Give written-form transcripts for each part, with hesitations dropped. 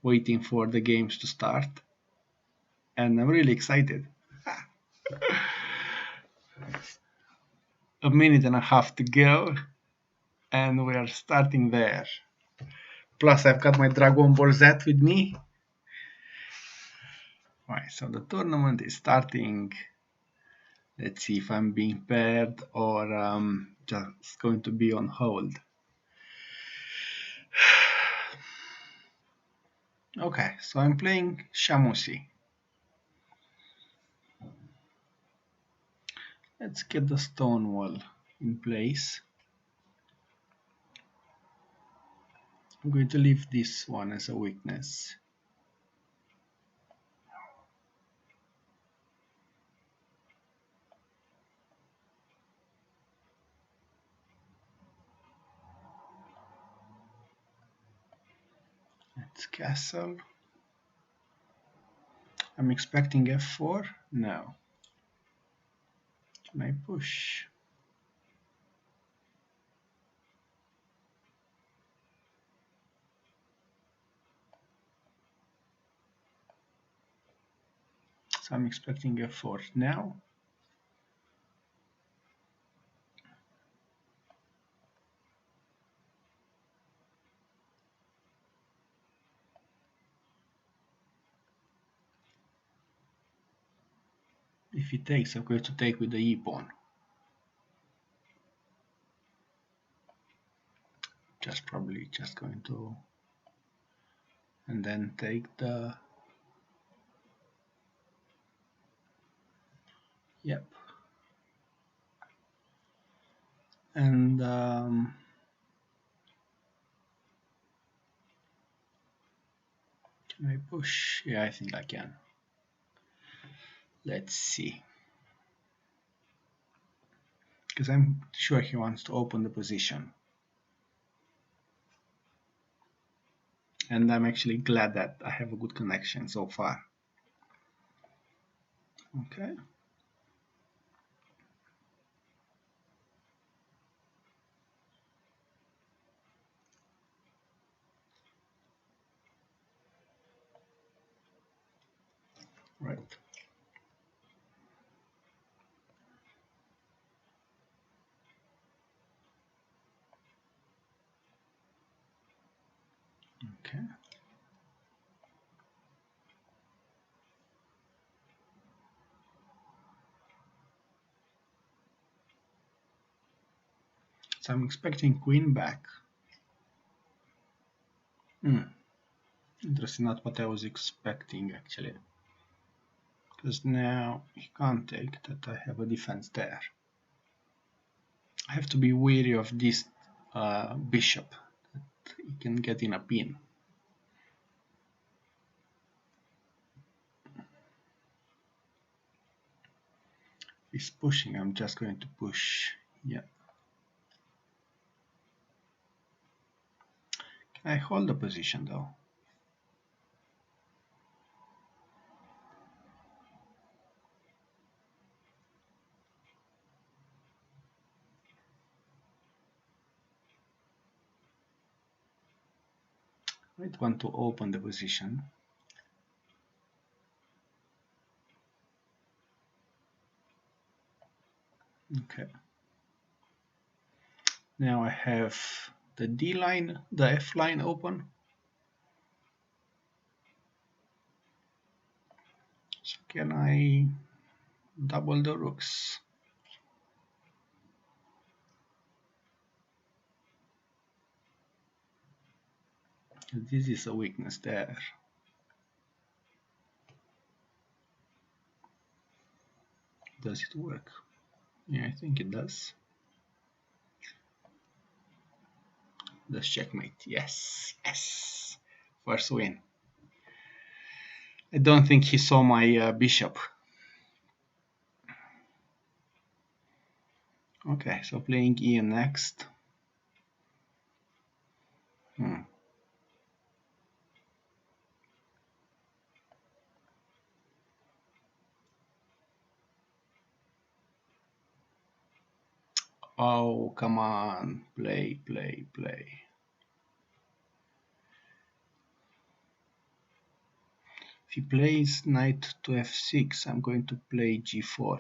waiting for the games to start, and I'm really excited. A minute and a half to go, and we are starting there. Plus, I've got my Dragon Ball Z with me. Right, so the tournament is starting. Let's see if I'm being paired or just going to be on hold. Okay, so I'm playing Shamusi. Let's get the stone wall in place. I'm going to leave this one as a weakness. Let's castle. I'm expecting f4. No. Can I push? So I'm expecting f4 now. If he takes, I'm going to take with the e pawn. Probably just going to, and then take the, yep. And can I push? Yeah, I think I can. Let's see. Because I'm sure he wants to open the position. And I'm actually glad that I have a good connection so far. Okay. Right. Okay. So I'm expecting queen back. Interesting, not what I was expecting actually. Because now he can't take that, I have a defense there. I have to be wary of this bishop, that he can get in a pin. He's pushing, I'm just going to push. Yeah. Can I hold the position though? I might want to open the position. Okay. Now I have the D line, the F line open. So can I double the rooks? This is a weakness there. Does it work? Yeah, I think it does. Does checkmate? Yes, yes. First win. I don't think he saw my bishop. Okay, so playing E next. Oh, come on. Play, play, play. If he plays knight to f6, I'm going to play g4.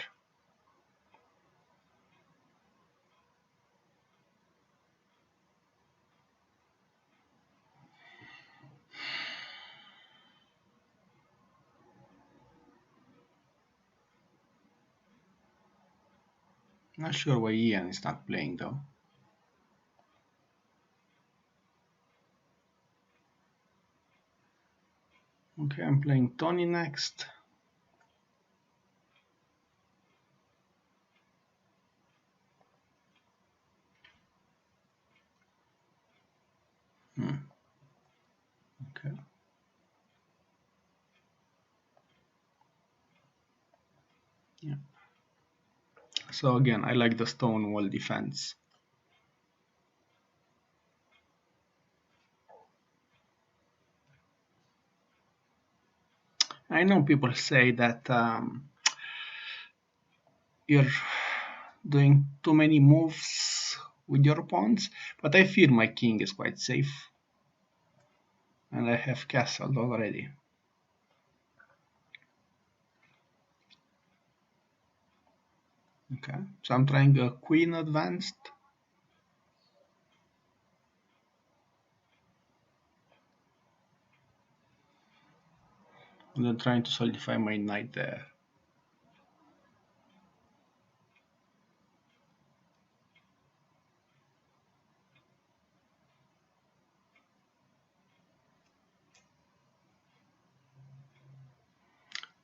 Not sure why Ian is not playing though. Okay, I'm playing Tony next. Okay. Yeah. So again, I like the stone wall defense. I know people say that you're doing too many moves with your pawns, but I feel my king is quite safe. And I have castled already. Okay, so I'm trying a queen advanced. And then trying to solidify my knight there.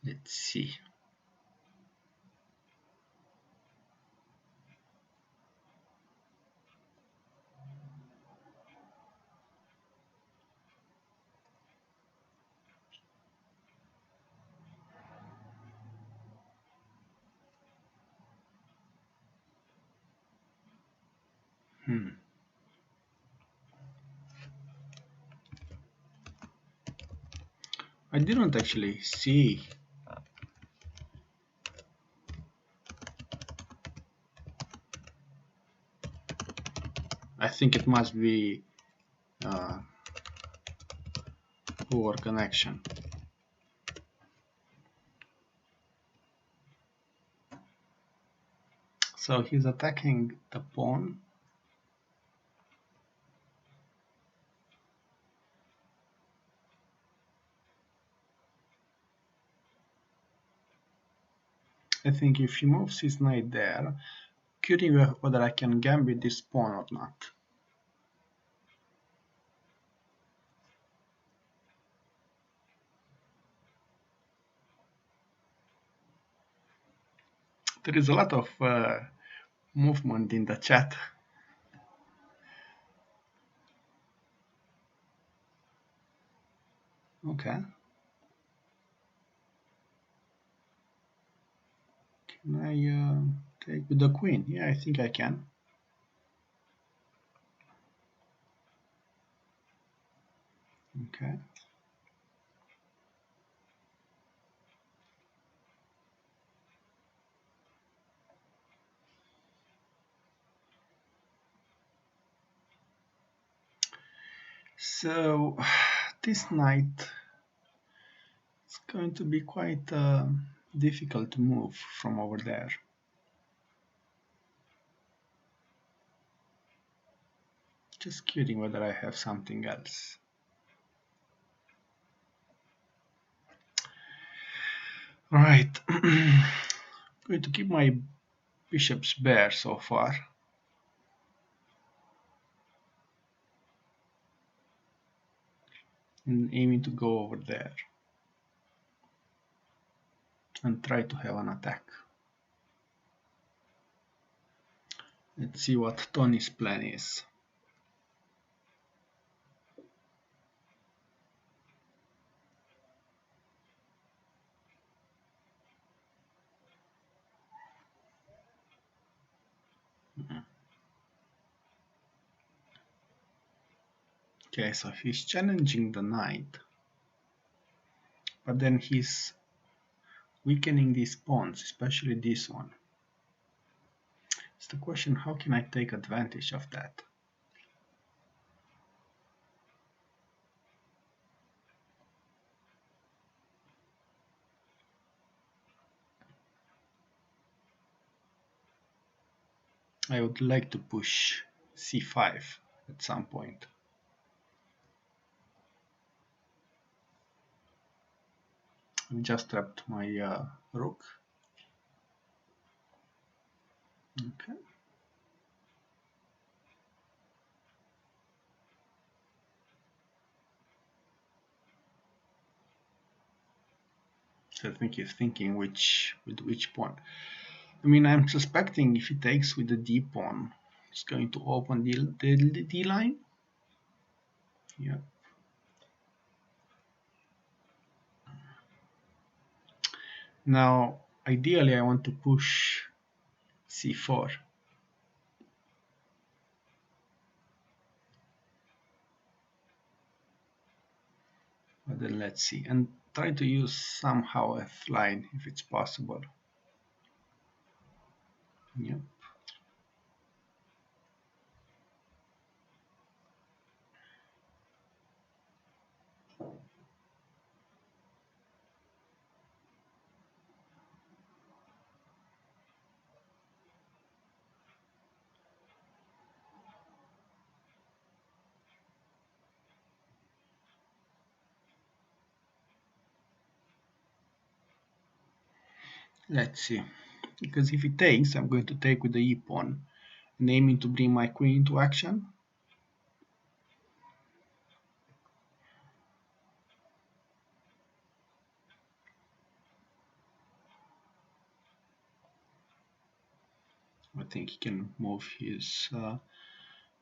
Let's see. I didn't actually see. I think it must be poor connection. So he's attacking the pawn. I think if he moves his knight there, curious whether I can gambit this pawn or not. There is a lot of movement in the chat. Okay. Can I take with the queen? Yeah, I think I can. Okay. So this knight is going to be quite difficult to move from over there. Just kidding whether I have something else. Right. Going to keep my bishops bare so far. And aiming to go over there. And try to have an attack. Let's see what Tony's plan is. Okay, so he's challenging the knight, but then he's weakening these pawns, especially this one. It's the question, how can I take advantage of that? I would like to push c5 at some point. I've just trapped my rook. Okay. So I think he's thinking with which pawn. I mean, I'm suspecting if he takes with the d pawn, it's going to open the d line. Yeah. Now, ideally, I want to push c4. But then let's see, and try to use somehow f line if it's possible. Yep. Let's see, because if he takes, I'm going to take with the e pawn, and aiming to bring my queen into action. I think he can move his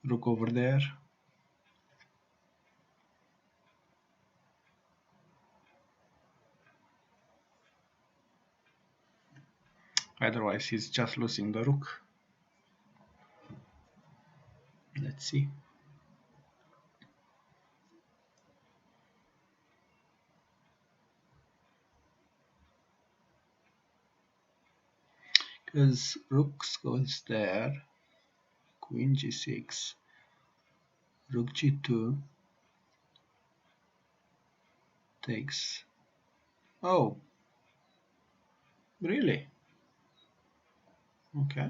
rook over there. Otherwise, he's just losing the rook. Let's see. Because rook goes there, queen g6, rook g2 takes. Oh, really? Okay.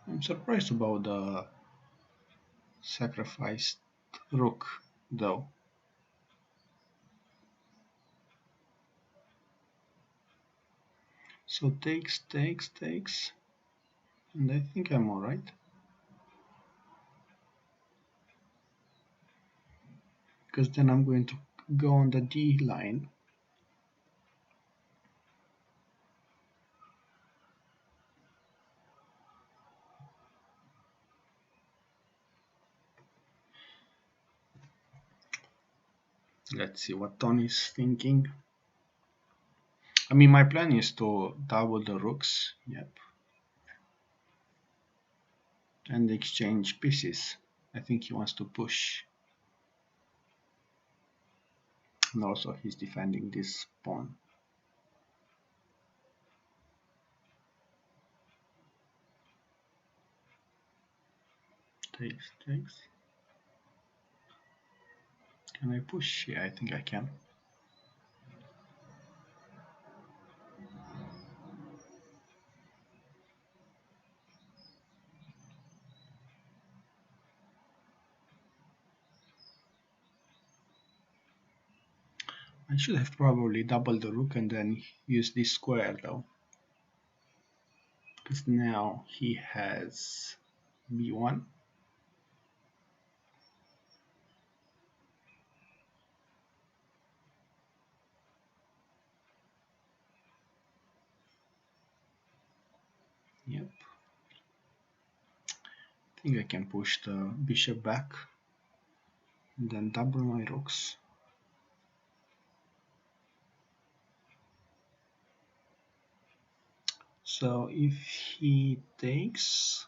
I'm surprised about the sacrificed rook, though. So takes, and I think I'm alright. Because then I'm going to go on the D line. Let's see what Tony is thinking. I mean, my plan is to double the rooks, yep, and exchange pieces. I think he wants to push. And also he's defending this pawn. Takes. Can I push? Yeah, I think I can. I should have probably doubled the rook and then used this square though. Because now he has b1. Yep. I think I can push the bishop back and then double my rooks. So if he takes,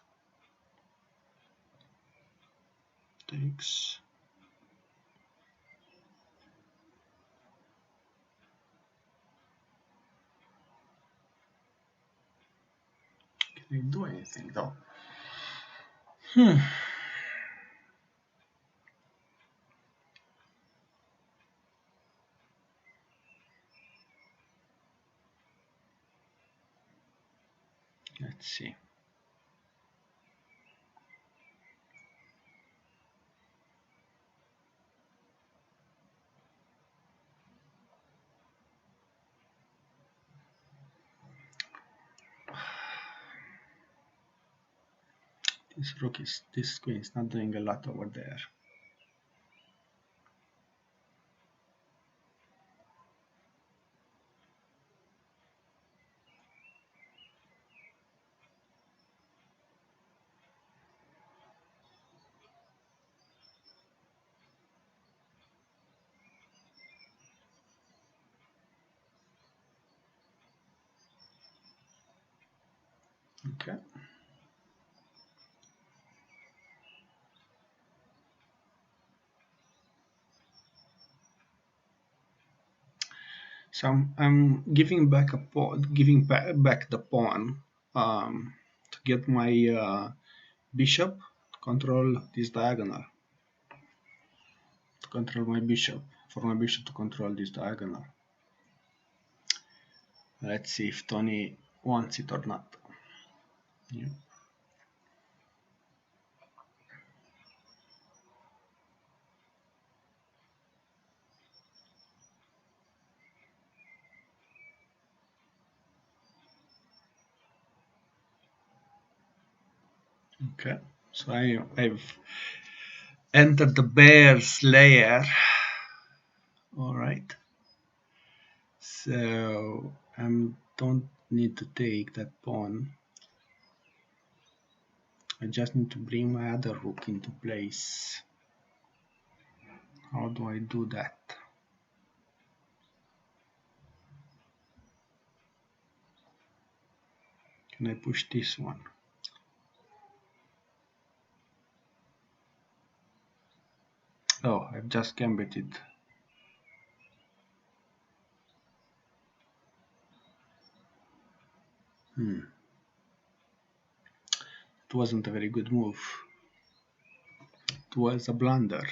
can I do anything though? Let's see. This queen is not doing a lot over there. Okay. So I'm giving back a pawn, back the pawn to get my bishop to control this diagonal. To control my bishop, for my bishop to control this diagonal. Let's see if Tony wants it or not. Yeah. Okay, so I've entered the bear's lair. All right. So I don't need to take that pawn. I just need to bring my other rook into place. How do I do that? Can I push this one? Oh, I've just gambited. It wasn't a very good move. It was a blunder.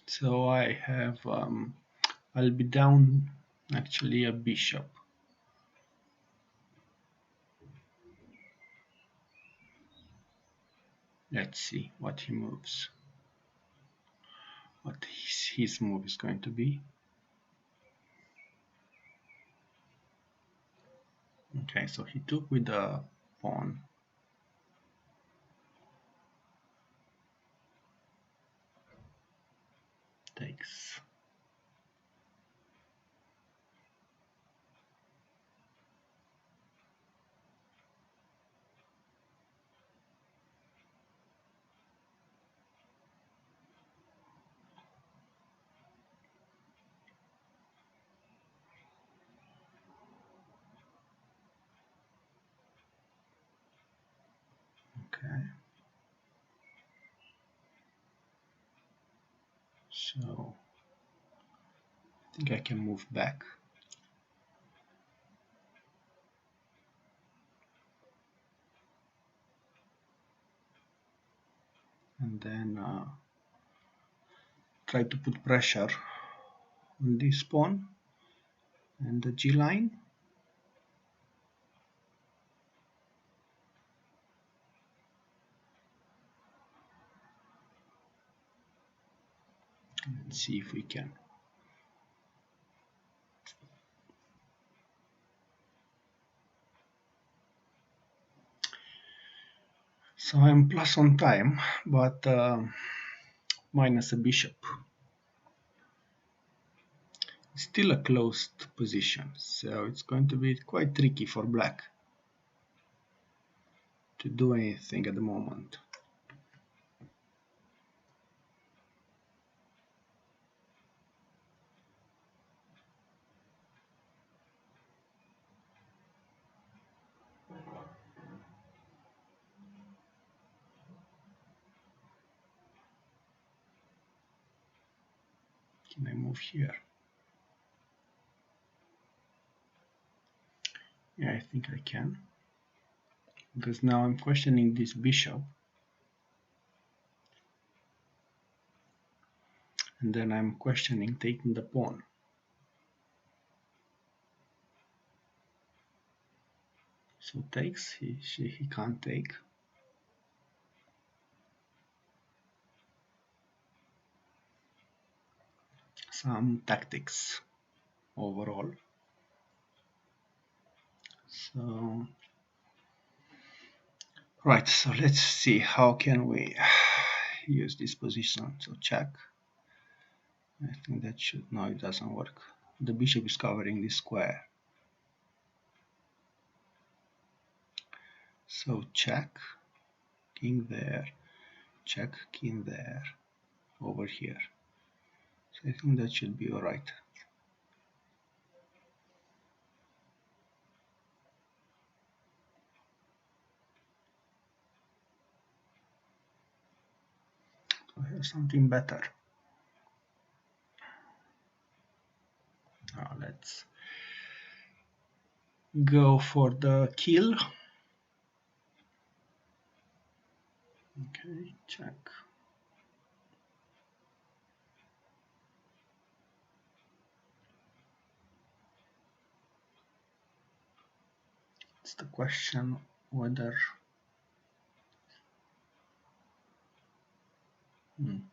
So I have, I'll be down actually a bishop. Let's see what he moves. What his move is going to be. Okay, so he took with the pawn. Takes. Okay. So I think I can move back. And then try to put pressure on this pawn and the G line. Let's see if we can. So I'm plus on time, but minus a bishop. Still a closed position, so it's going to be quite tricky for black to do anything at the moment. Can I move here? Yeah, I think I can. Because now I'm questioning this bishop. And then I'm questioning taking the pawn. So takes, he can't take. Some tactics overall. So, right, so let's see how can we use this position. So check. I think that should, no, it doesn't work. The bishop is covering this square. So check, king there, check, king there, over here. So I think that should be all right. So I have something better. Now let's go for the kill. Okay, check. It's the question whether can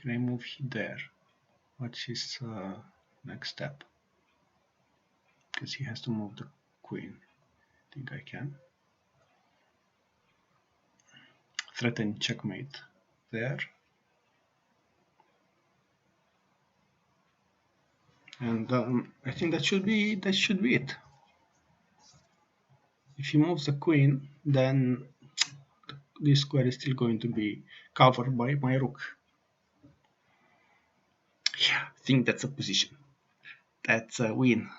I move there? What's his next step? Because he has to move the queen. I think I can. Threaten checkmate there. And I think that should be it. If he moves the queen, then this square is still going to be covered by my rook. Yeah, I think that's a position. That's a win.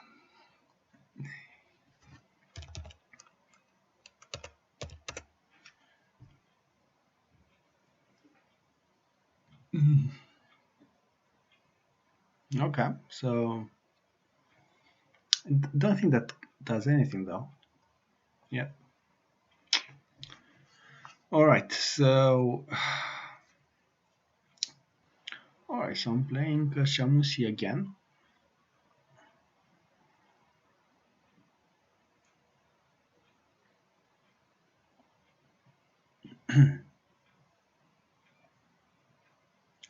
Okay, so I don't think that does anything though. Yeah. All right, so I'm playing Shamusi again.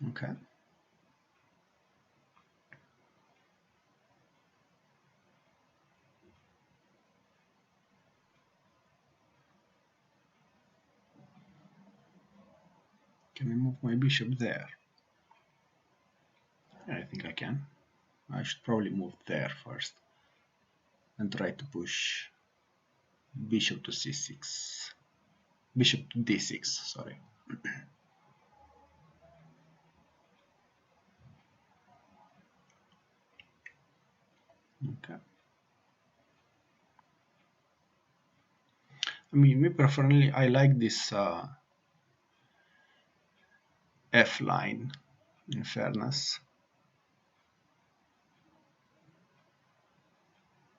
Okay. Can I move my bishop there? Yeah, I think I can. I should probably move there first and try to push bishop to c6. Bishop to d6, sorry. Okay. I mean, me personally, I like this F line, in fairness.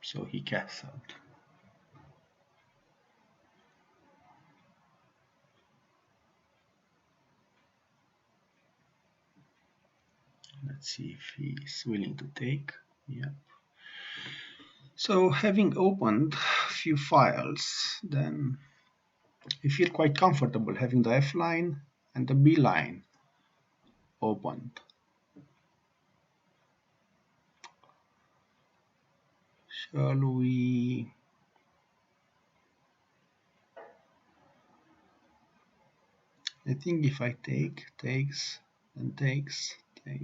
So he castled. Let's see if he's willing to take. Yeah. So having opened a few files, then I feel quite comfortable having the F line and the B line opened. Shall we? I think if I takes, then takes. I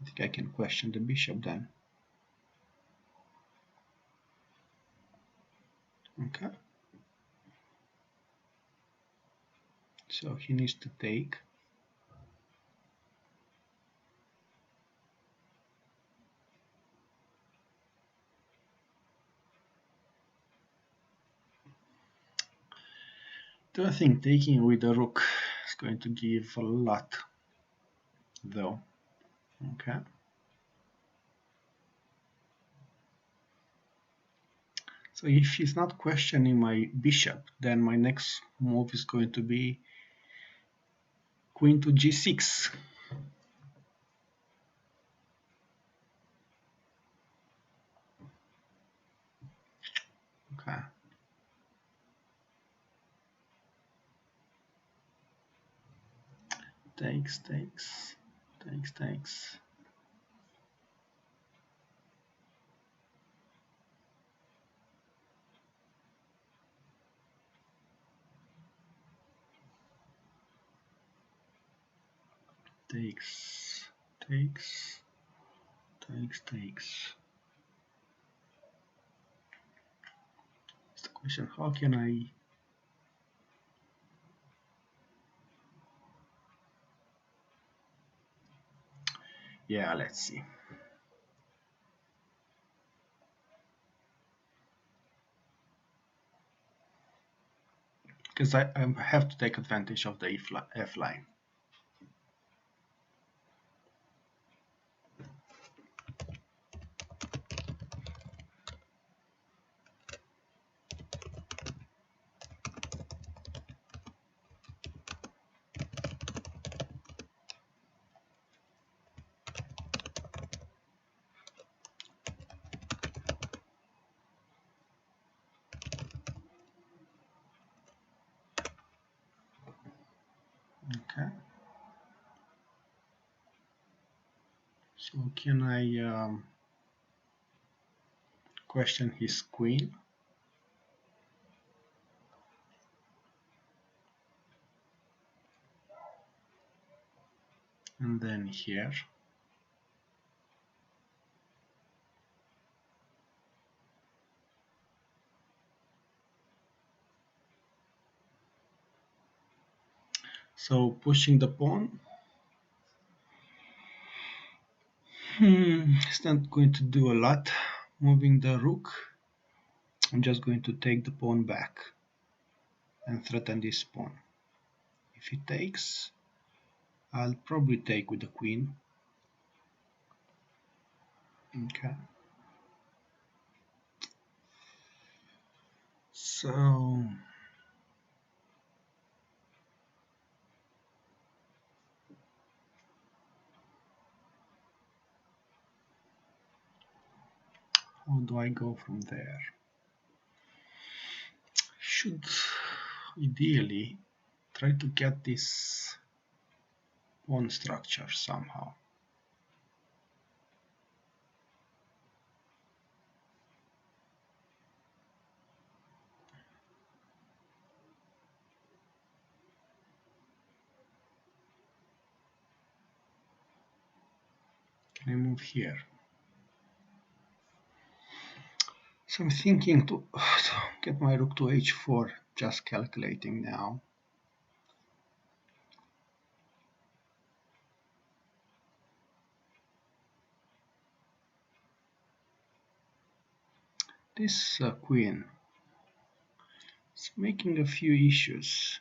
think I can question the bishop then. Okay. So he needs to take. I think taking with the rook is going to give a lot, though. Okay. So if he's not questioning my bishop, then my next move is going to be queen to g6. Okay. Takes. Takes. It's the question, how can I... Yeah, let's see. Because I have to take advantage of the F line. Okay. So can I question his queen? And then here. So pushing the pawn. It's not going to do a lot. Moving the rook. I'm just going to take the pawn back and threaten this pawn. If he takes, I'll probably take with the queen. Okay. So how do I go from there? Should ideally try to get this pawn structure somehow. Can I move here? So I'm thinking to get my rook to h4, just calculating now. This queen is making a few issues.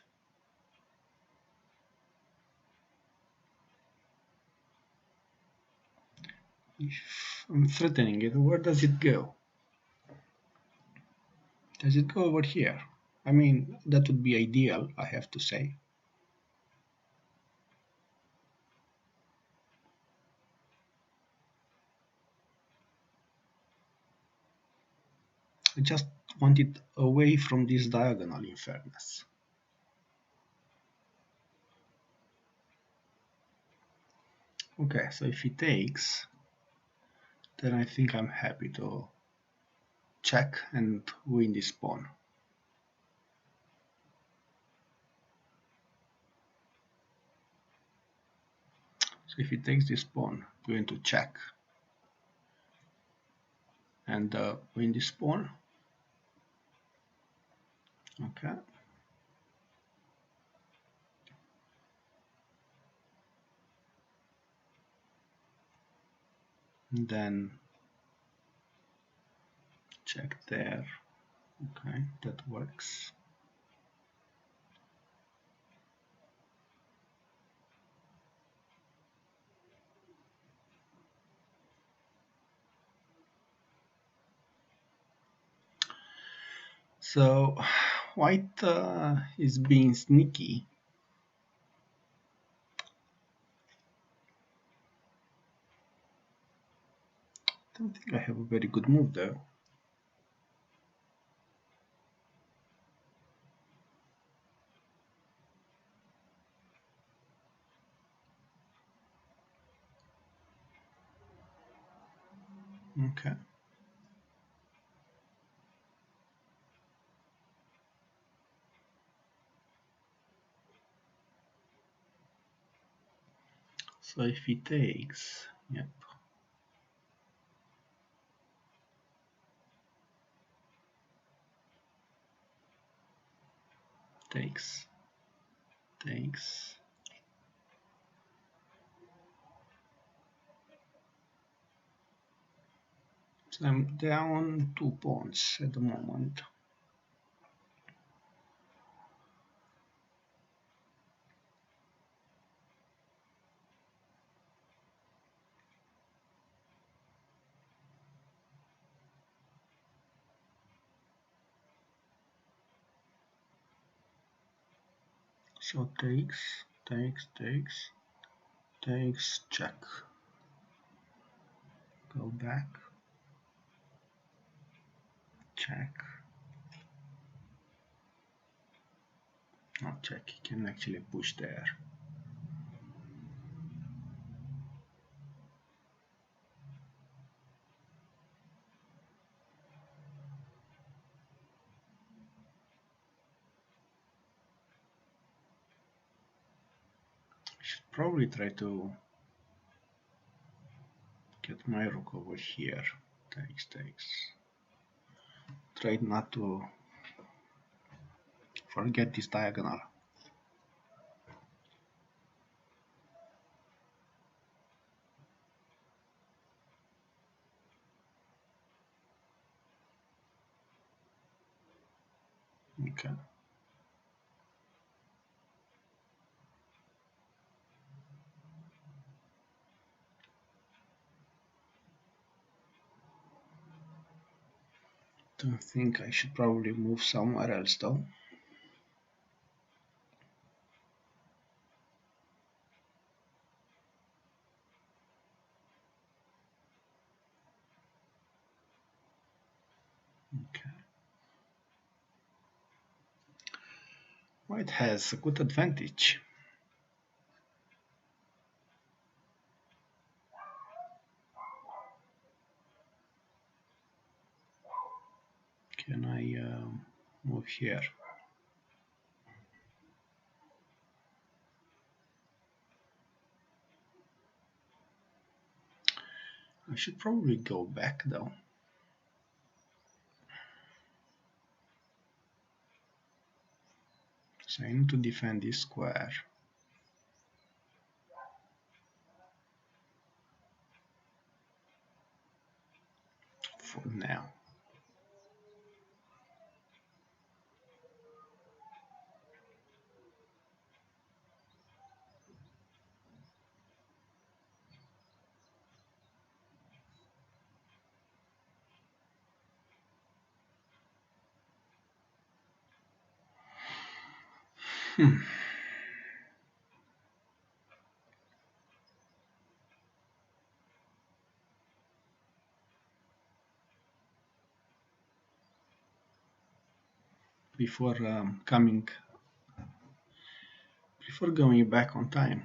If I'm threatening it, where does it go? Does it go over here? I mean, that would be ideal, I have to say. I just want it away from this diagonal, in fairness. Okay, so if he takes, then I think I'm happy to check and win this pawn. So if he takes this pawn, I'm going to check and win this pawn. Okay. And then check there. Okay, that works. So white is being sneaky. I don't think I have a very good move though. Okay. So if he takes, yep, takes, takes. So I'm down 2 pawns at the moment. So takes, takes, takes, takes, check. Go back, check. Not check, he can actually push there. I should probably try to get my rook over here. Takes, takes. Try not to forget this diagonal. Okay. Don't think I should probably move somewhere else though. Okay. White has a good advantage. Can I move here? I should probably go back though. So I need to defend this square. For now. Before before going back on time.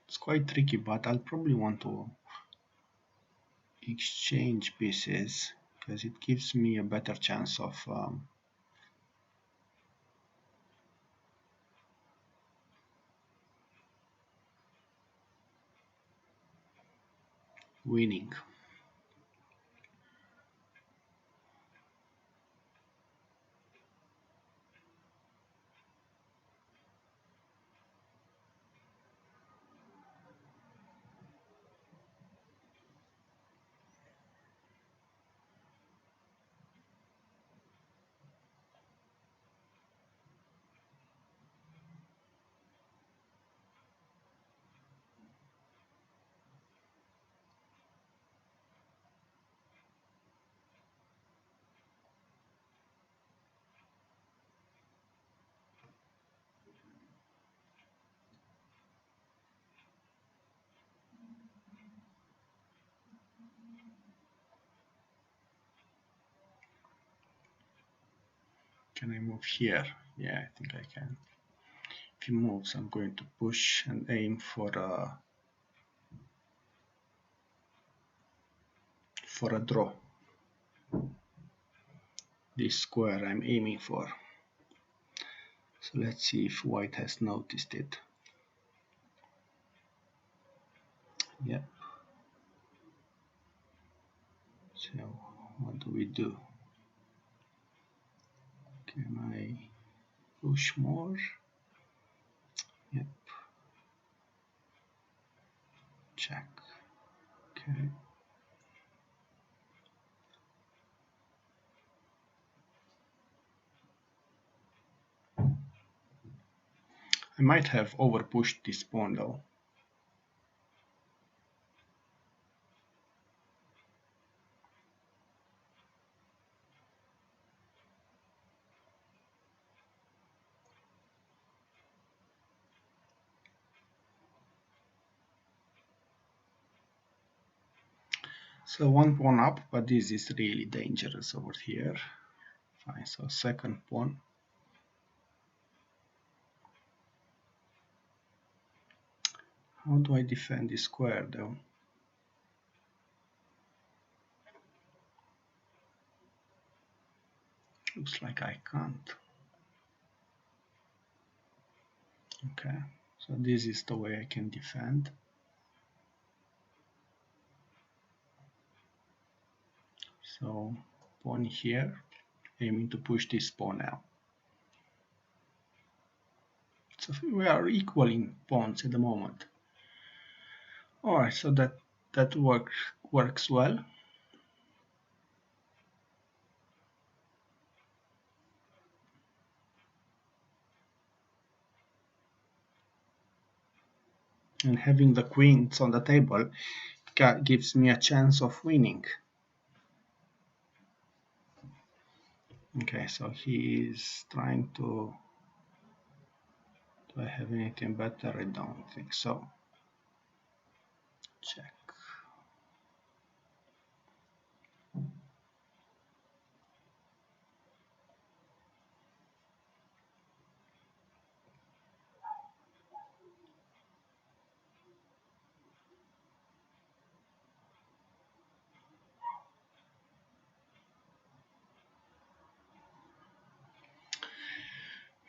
It's quite tricky, but I'll probably want to exchange pieces because it gives me a better chance of winning. Can I move here? Yeah, I think I can. If he moves, I'm going to push and aim for a draw. This square I'm aiming for. So let's see if white has noticed it. Yep. So what do we do? Can I push more? Yep. Check. Okay. I might have overpushed this pawn though. So one pawn up, but this is really dangerous over here. Fine, so second pawn. How do I defend this square though? Looks like I can't. Okay, so this is the way I can defend. So pawn here, aiming to push this pawn out. So we are equal in pawns at the moment. Alright, so that works well. And having the queens on the table gives me a chance of winning. Okay, so he is trying to... Do I have anything better? I don't think so. Check.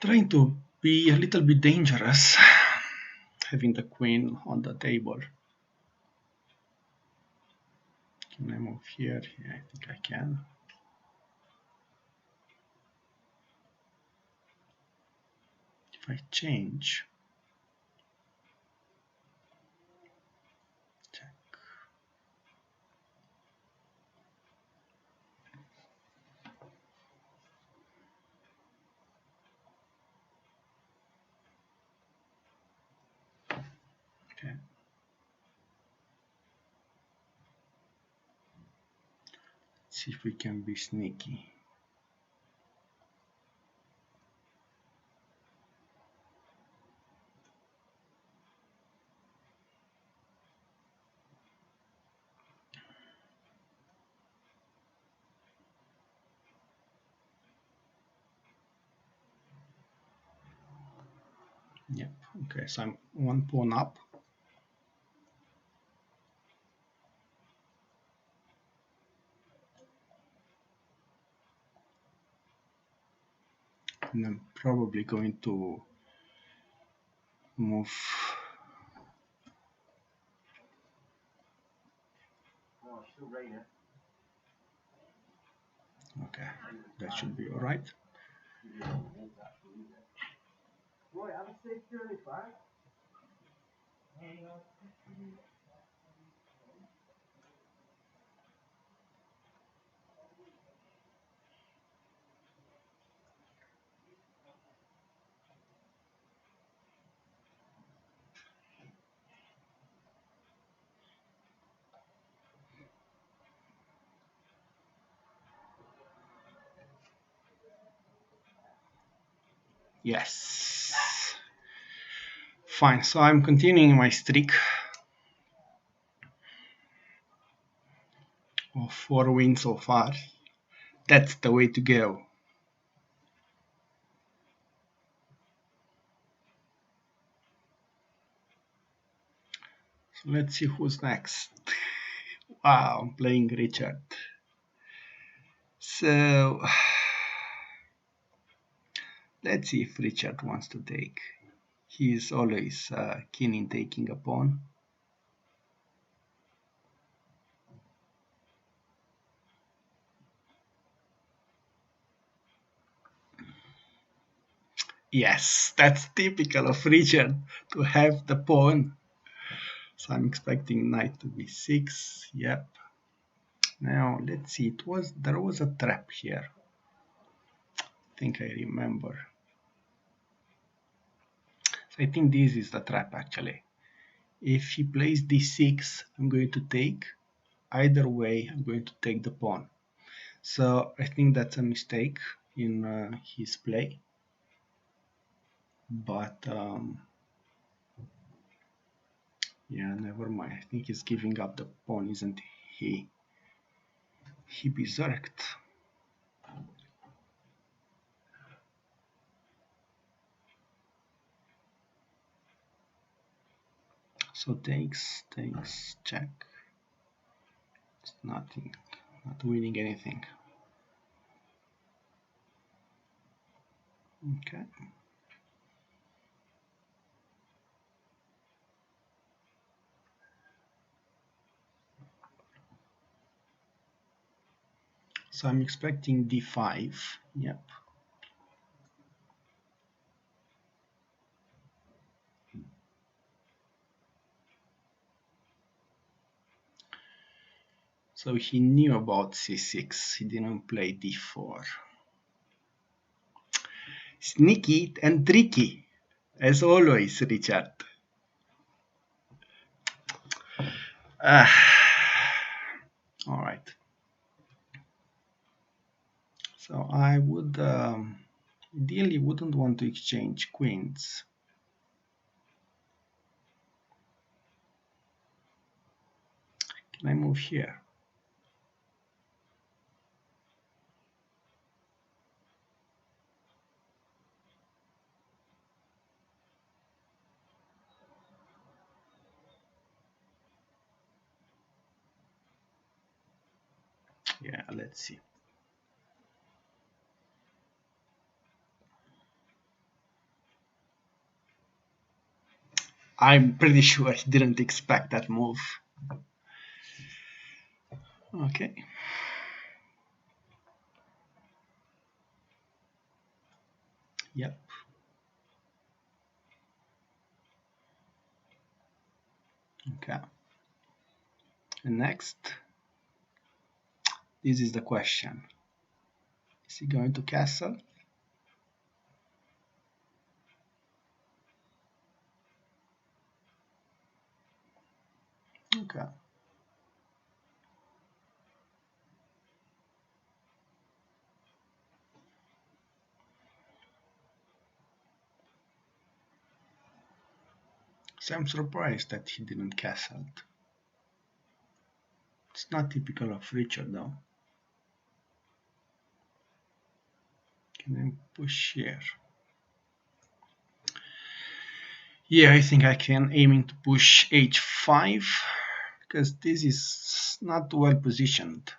Trying to be a little bit dangerous, having the queen on the table. Can I move here? Yeah, I think I can. If I change, check. Okay. See if we can be sneaky. Yep. Okay, so I'm one pawn up. And I'm probably going to move. Okay, that should be all right. Yes. Fine, so I'm continuing my streak of 4 wins so far. That's the way to go. Let's see who's next. Wow, I'm playing Richard. So let's see if Richard wants to take. He's always keen in taking a pawn. Yes, that's typical of Richard to have the pawn. So I'm expecting knight to b6. Yep. Now let's see. There was a trap here. I think I remember. So I think this is the trap actually. If he plays d6, I'm going to take. Either way, I'm going to take the pawn. So I think that's a mistake in his play. But yeah, never mind. I think he's giving up the pawn, isn't he? He berserked. So takes, check. It's nothing, not winning anything. Okay. So I'm expecting d5. Yep. So he knew about c6. He didn't play d4. Sneaky and tricky, as always, Richard. All right. So I would ideally wouldn't want to exchange queens. Can I move here? Yeah, let's see. I'm pretty sure he didn't expect that move. Okay. Yep. Okay. And next, this is the question. Is he going to castle? Okay. So I'm surprised that he didn't castle. It's not typical of Richard though. Can I push here? Yeah, I think I can, aiming to push h5 because this is not well positioned.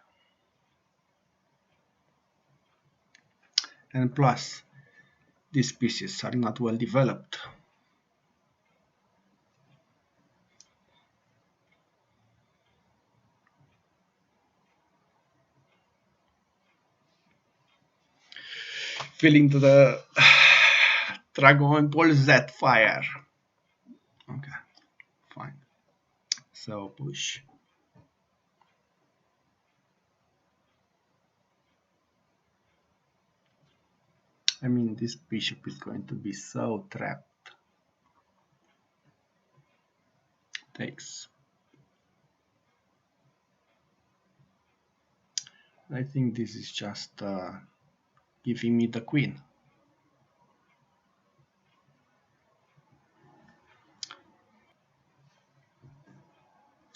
And plus, these pieces are not well developed. Feeling to the Dragon Ball Z fire. Okay, fine. So push. I mean, this bishop is going to be so trapped. Takes. I think this is just giving me the queen.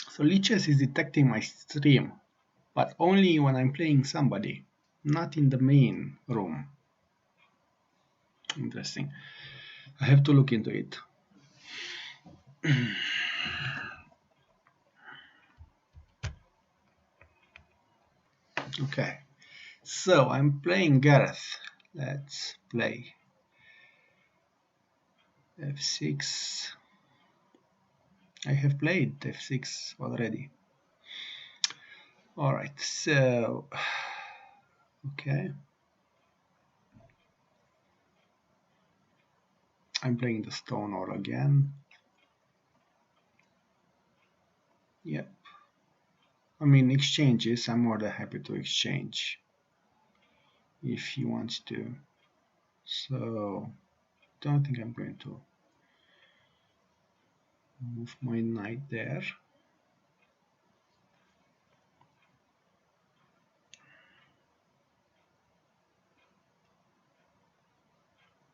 So Lichess is detecting my stream, but only when I'm playing somebody, not in the main room. Interesting. I have to look into it. Okay, so I'm playing Gareth. Let's play f6. I have played f6 already. Alright, so okay, I'm playing the stone all again. Yep, I mean exchanges, I'm more than happy to exchange if he wants to. So don't think I'm going to move my knight there.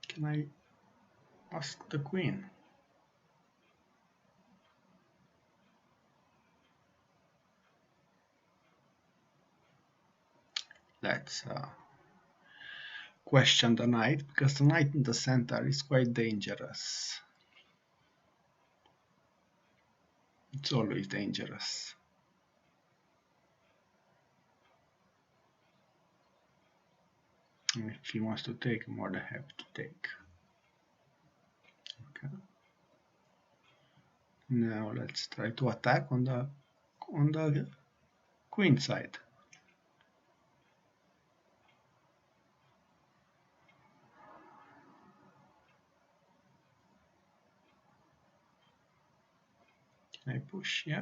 Can I ask the queen? Let's question the knight, because the knight in the center is quite dangerous. It's always dangerous. And if he wants to take, more than happy to take. Okay. Now let's try to attack on the queen side. Can I push? Yeah.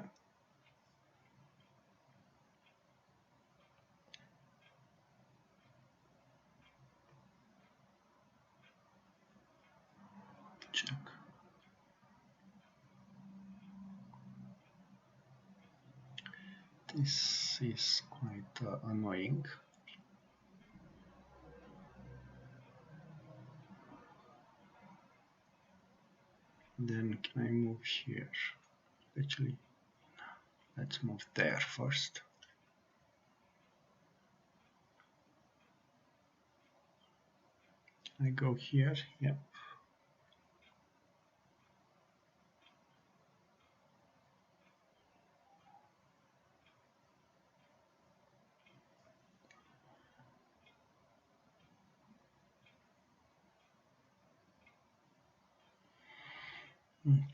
Check. This is quite annoying. Then can I move here? Actually, let's move there first. Can I go here? Yeah.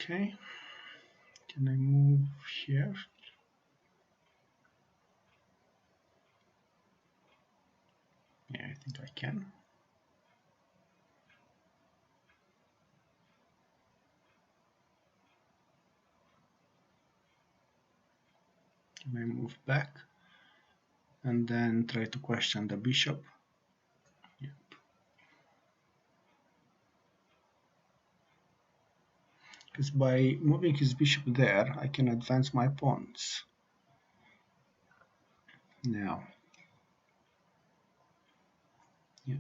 Okay. Can I move here? Yeah, I think I can. Can I move back and then try to question the bishop? Yep. Because by moving his bishop there, I can advance my pawns. Now, yep.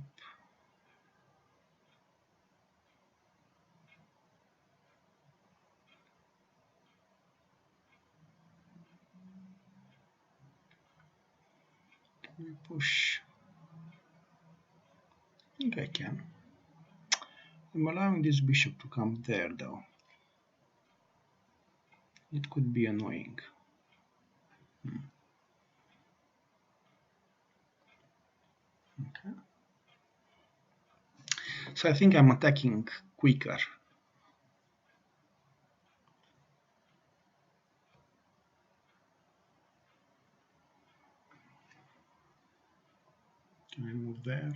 Can we push? I think I can. I'm allowing this bishop to come there though. It could be annoying. Okay. So I think I'm attacking quicker. Can I move there?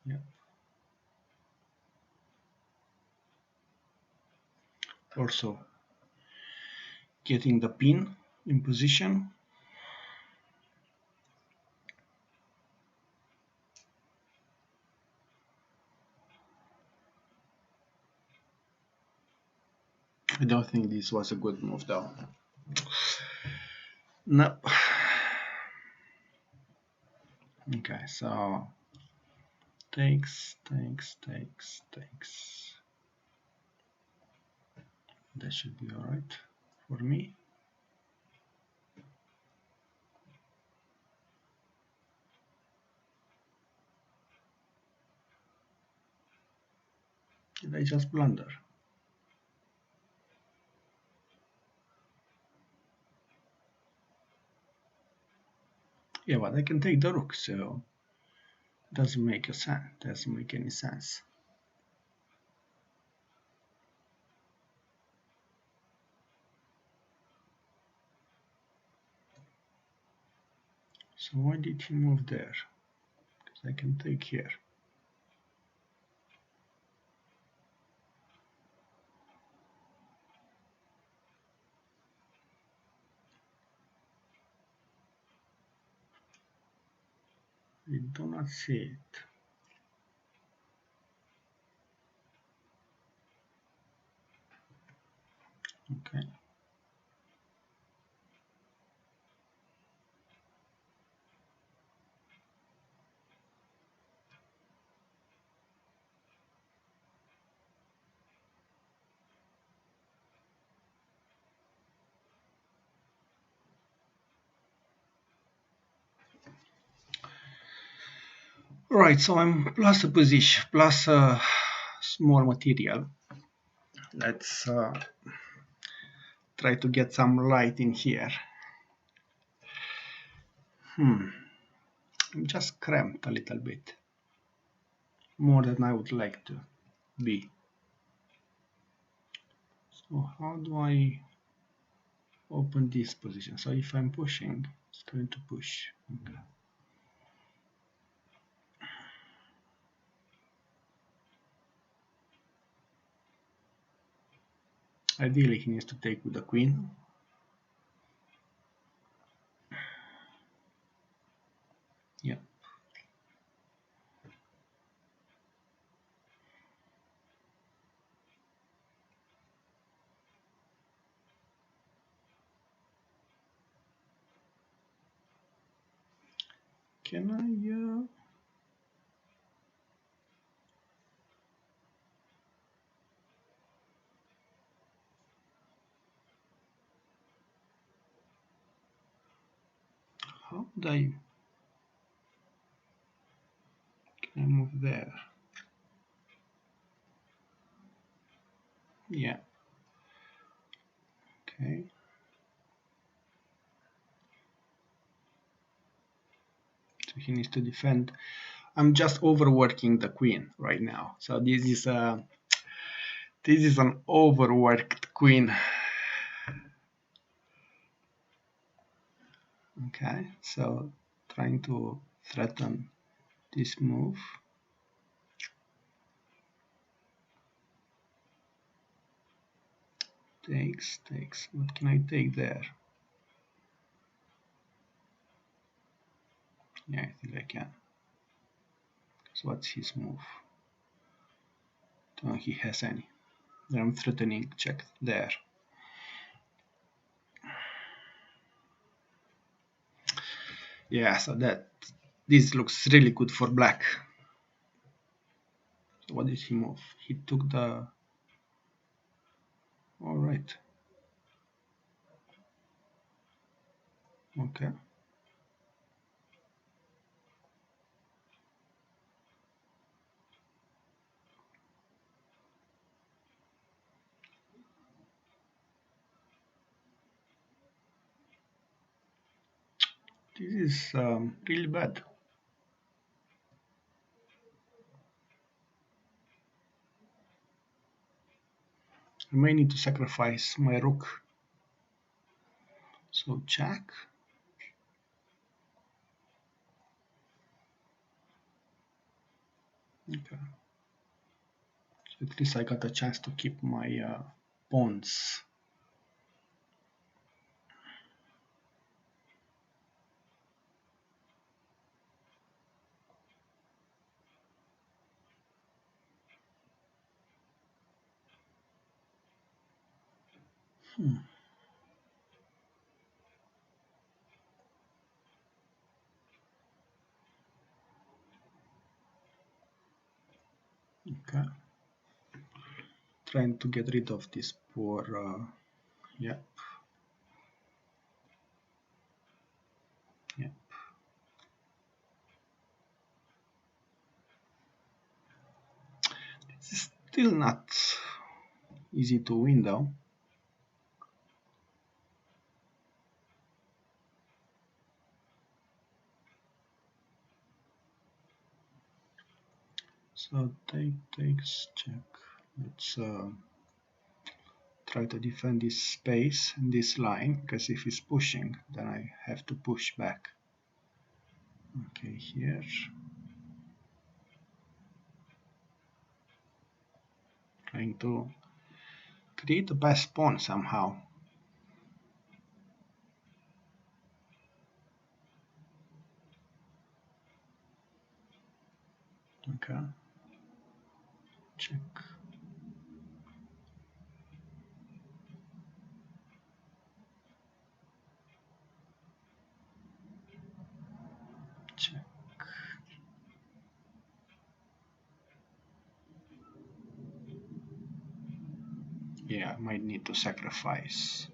Yep. Also getting the pin in position. I don't think this was a good move though. No. Okay, so takes. That should be alright for me. Did I just blunder? Yeah, but I can take the rook, so doesn't make a sense. Doesn't make any sense. So why did he move there? Because I can take here. I do not see it. Okay. Right, so I'm plus a position, plus a small material. Let's try to get some light in here. I'm just cramped a little bit. More than I would like to be. So how do I open this position? So if I'm pushing, it's going to push. Okay. Ideally, he needs to take with the queen. Yeah. Can I? How would I? Can I move there? Yeah. Okay. So he needs to defend. I'm just overworking the queen right now. So this is an overworked queen. Okay, so trying to threaten this move. Takes. What can I take there? Yeah, I think I can. So what's his move? Don't know he has any. I'm threatening check there. Yeah, so this looks really good for black. So what did he move? He took the. All right. Okay. This is really bad. I may need to sacrifice my rook. So check. Okay. So at least I got a chance to keep my pawns. Okay. Trying to get rid of this poor. Yeah. Yeah. It's still not easy to win though. So takes check. Let's try to defend this space and this line, because if he's pushing, then I have to push back. Okay, here. Trying to create a pass pawn somehow. Okay. Check. Check. Yeah, I might need to sacrifice.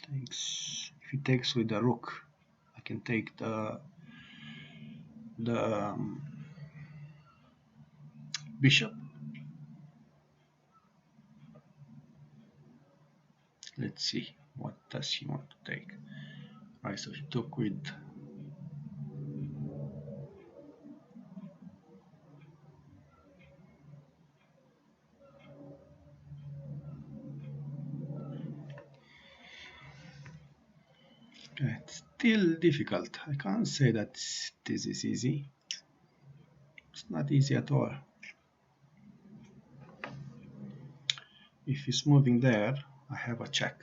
Takes. If he takes with the rook, I can take the bishop. Let's see, what does he want to take? Right, so he took with it's still difficult. I can't say that this is easy. It's not easy at all. If he's moving there, I have a check.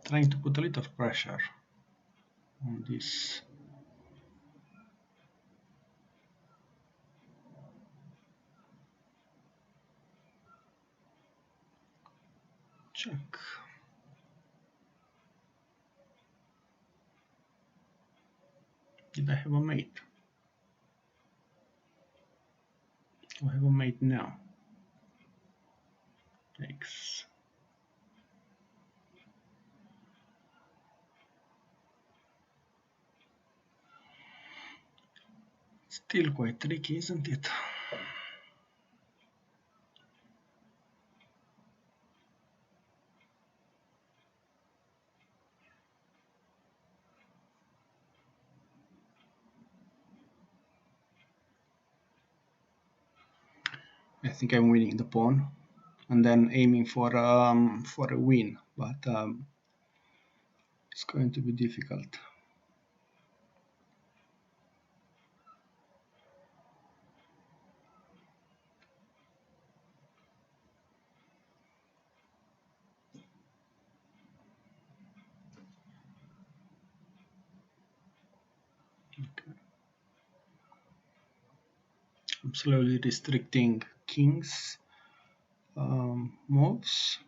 Trying to put a little pressure on this. Check. Did I have a mate? I have a mate now. Takes. Still quite tricky, isn't it? I think I'm winning the pawn, and then aiming for a win, but it's going to be difficult. Okay. I'm slowly restricting king's moves.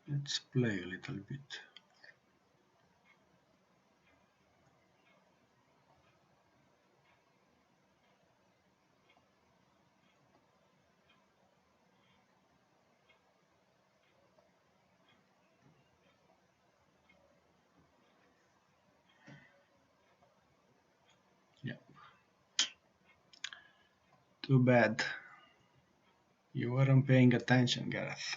Let's play a little bit. Yeah. Too bad. You weren't paying attention, Gareth.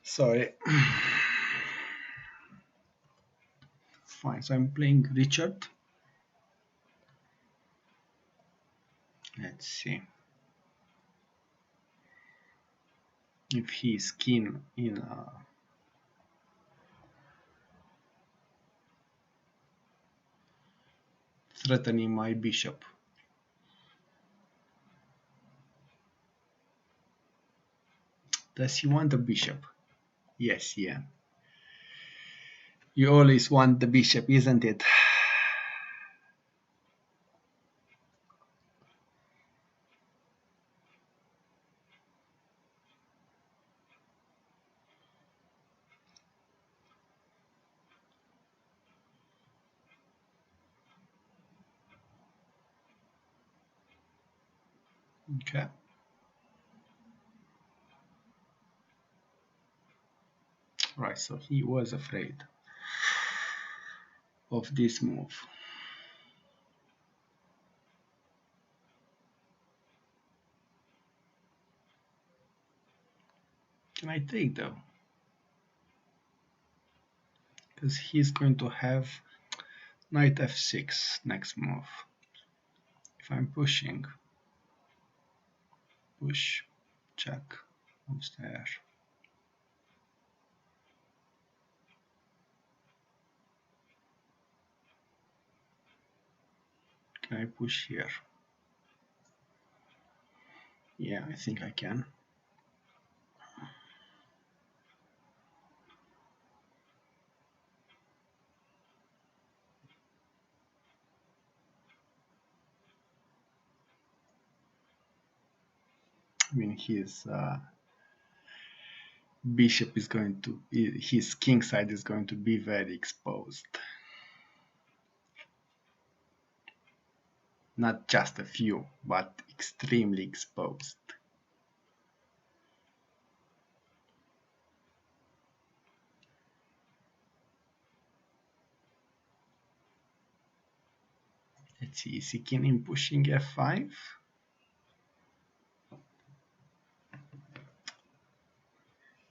Sorry. Fine, so I'm playing Richard. Let's see if he's keen in threatening my bishop. Does he want the bishop? Yes, yeah. You always want the bishop, isn't it? Okay. Right, so he was afraid of this move. Can I take though? Because he's going to have knight f6 next move. If I'm pushing, push, check, moves there. Can I push here? Yeah, I think I can. I mean, his bishop is going to, his king side is going to be very exposed. Not just a few, but extremely exposed. Let's see, is he keen in pushing f5?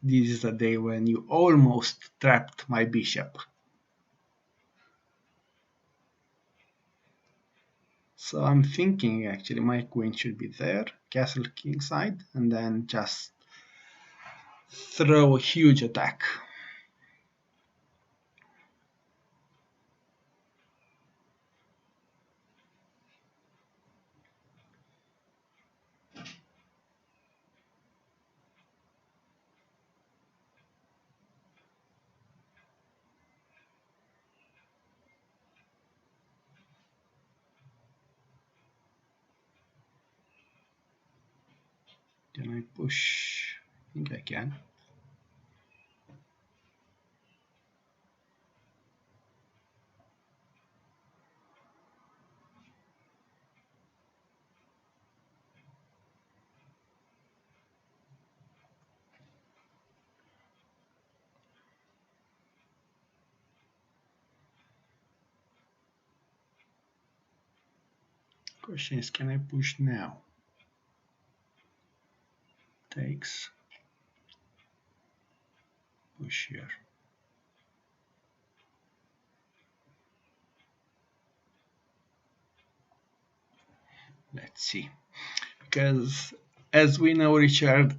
This is a day when you almost trapped my bishop. So I'm thinking actually my queen should be there, castle king side, and then just throw a huge attack. Can I push? I think I can. Question is, can I push now? Takes. Push here. Let's see. Because as we know, Richard,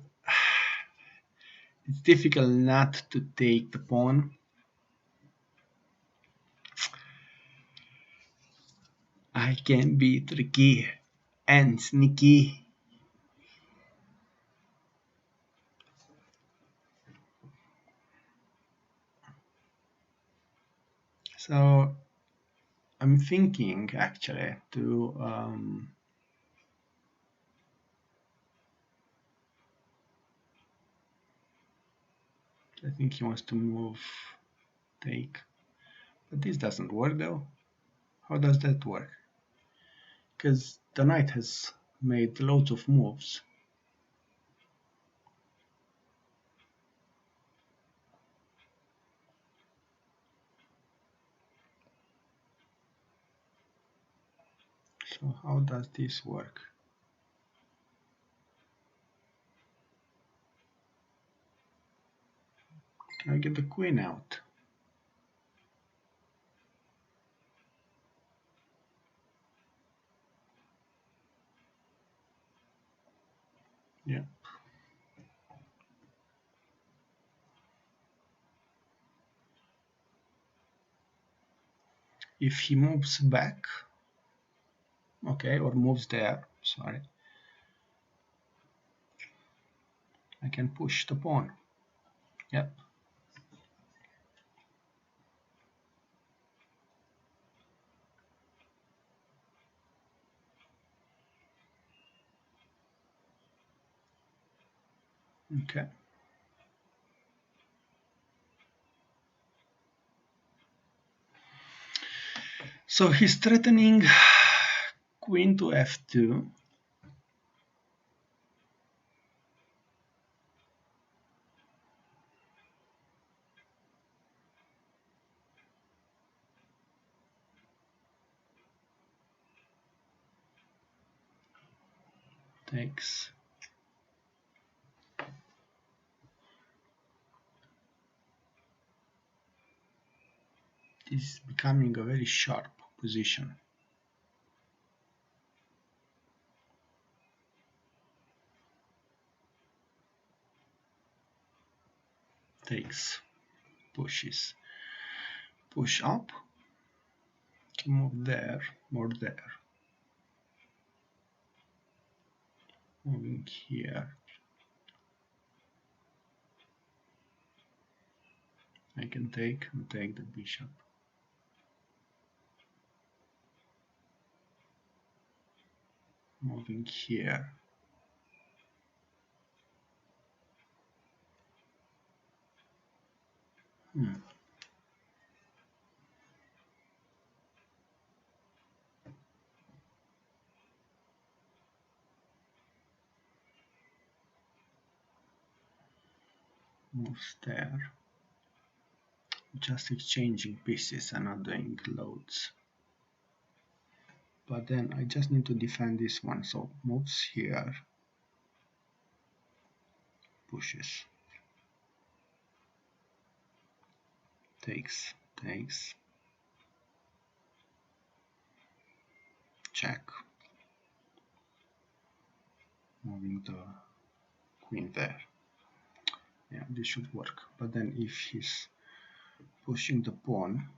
it's difficult not to take the pawn. I can be tricky and sneaky. So I'm thinking actually to I think he wants to move, take, but this doesn't work though. How does that work? Because the knight has made loads of moves. So how does this work? Can I get the queen out? Yeah. If he moves back, Okay, or moves there. Sorry. I can push the pawn. Yep. Okay. So he's threatening queen to f2. Takes. This is becoming a very sharp position. Takes. Pushes. Push up. Can move there, more there. Moving here. I can take and take the bishop. Moving here. Moves there. Just exchanging pieces and not doing loads. But then I just need to defend this one, so moves here. Pushes. Takes. Takes. Check. Moving the queen there. Yeah, this should work. But then if he's pushing the pawn,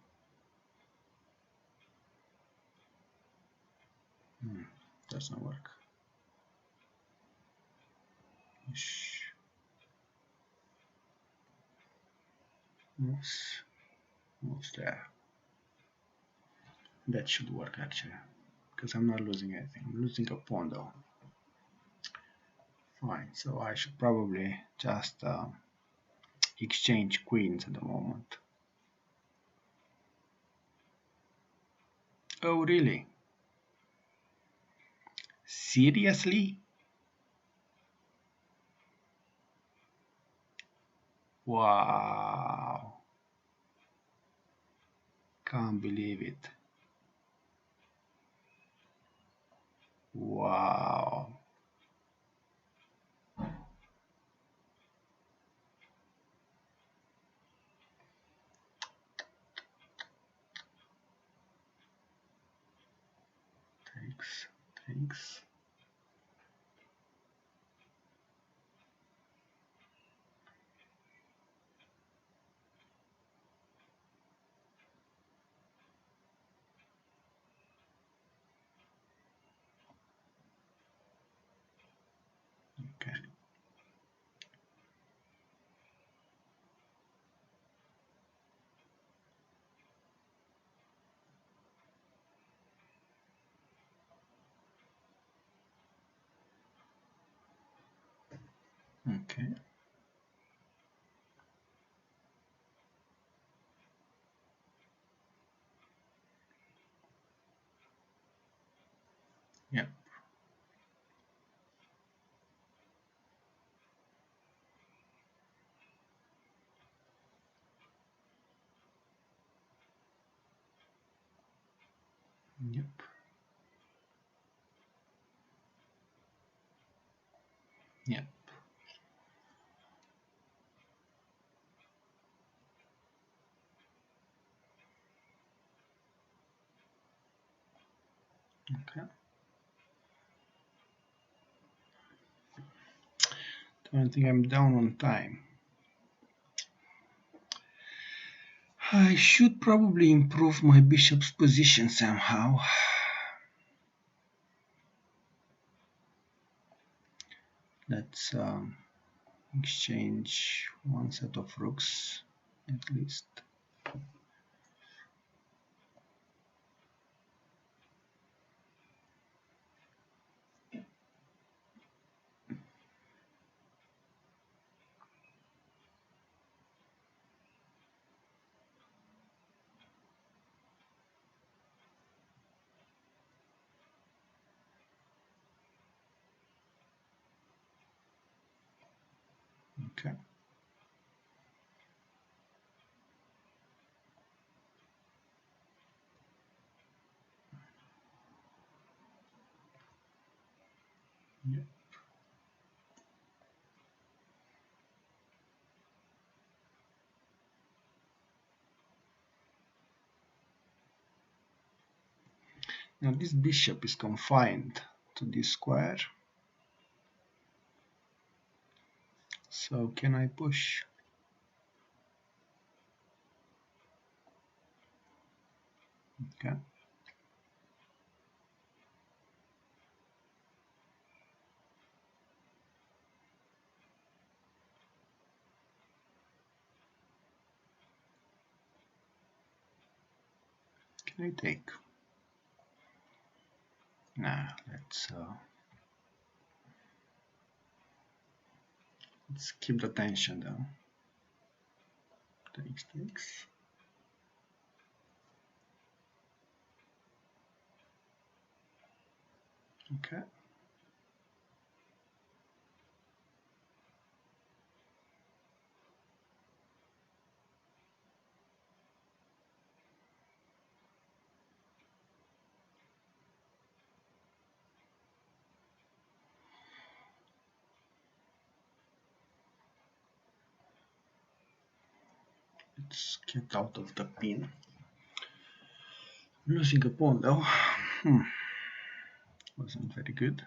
doesn't work. Moves there. That should work actually, because I'm not losing anything. I'm losing a pawn though. Fine, so I should probably just exchange queens at the moment. Oh really? Seriously? Wow. Can't believe it. Wow. Thanks. Thanks. Okay. Okay. Yep. Yep. Yep. Okay. I think I'm down on time. I should probably improve my bishop's position somehow. Let's exchange one set of rooks at least. Okay. Yeah. Now this bishop is confined to this square. So can I push? Okay. Can I take? Nah, let's keep the tension though. Takes. Okay. Let's get out of the pin. Losing a pawn though. Wasn't very good.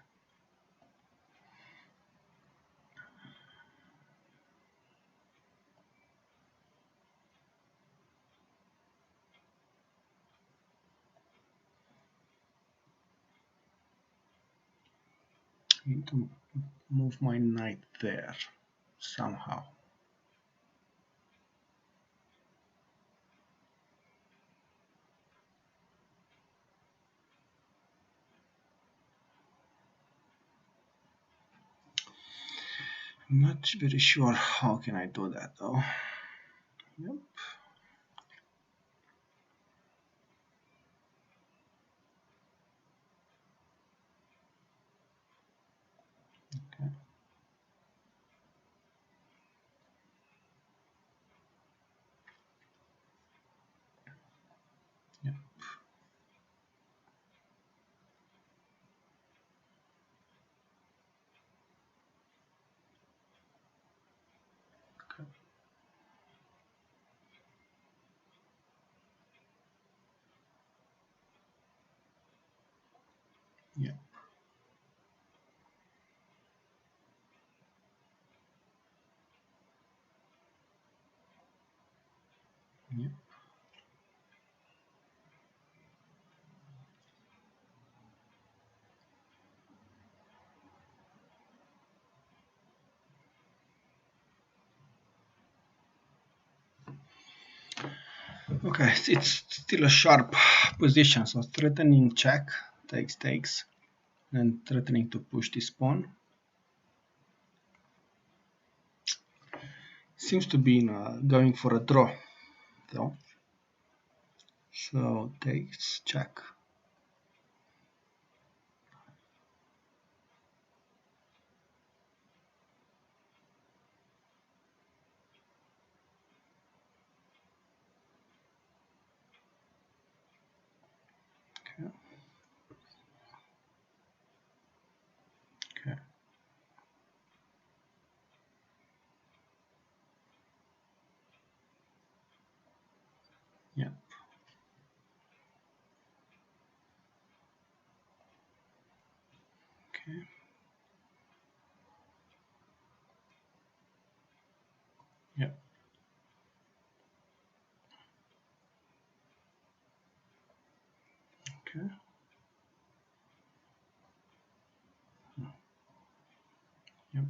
I need to move my knight there somehow. I'm not very sure how can I do that though. Yep. Okay. Yep. Okay. Yep. Yep. Okay, it's still a sharp position, so threatening check, takes, and threatening to push this pawn. Seems to be going for a draw, though. So takes, check. Okay. Okay. Yeah. Okay. Yeah. Okay. Yep.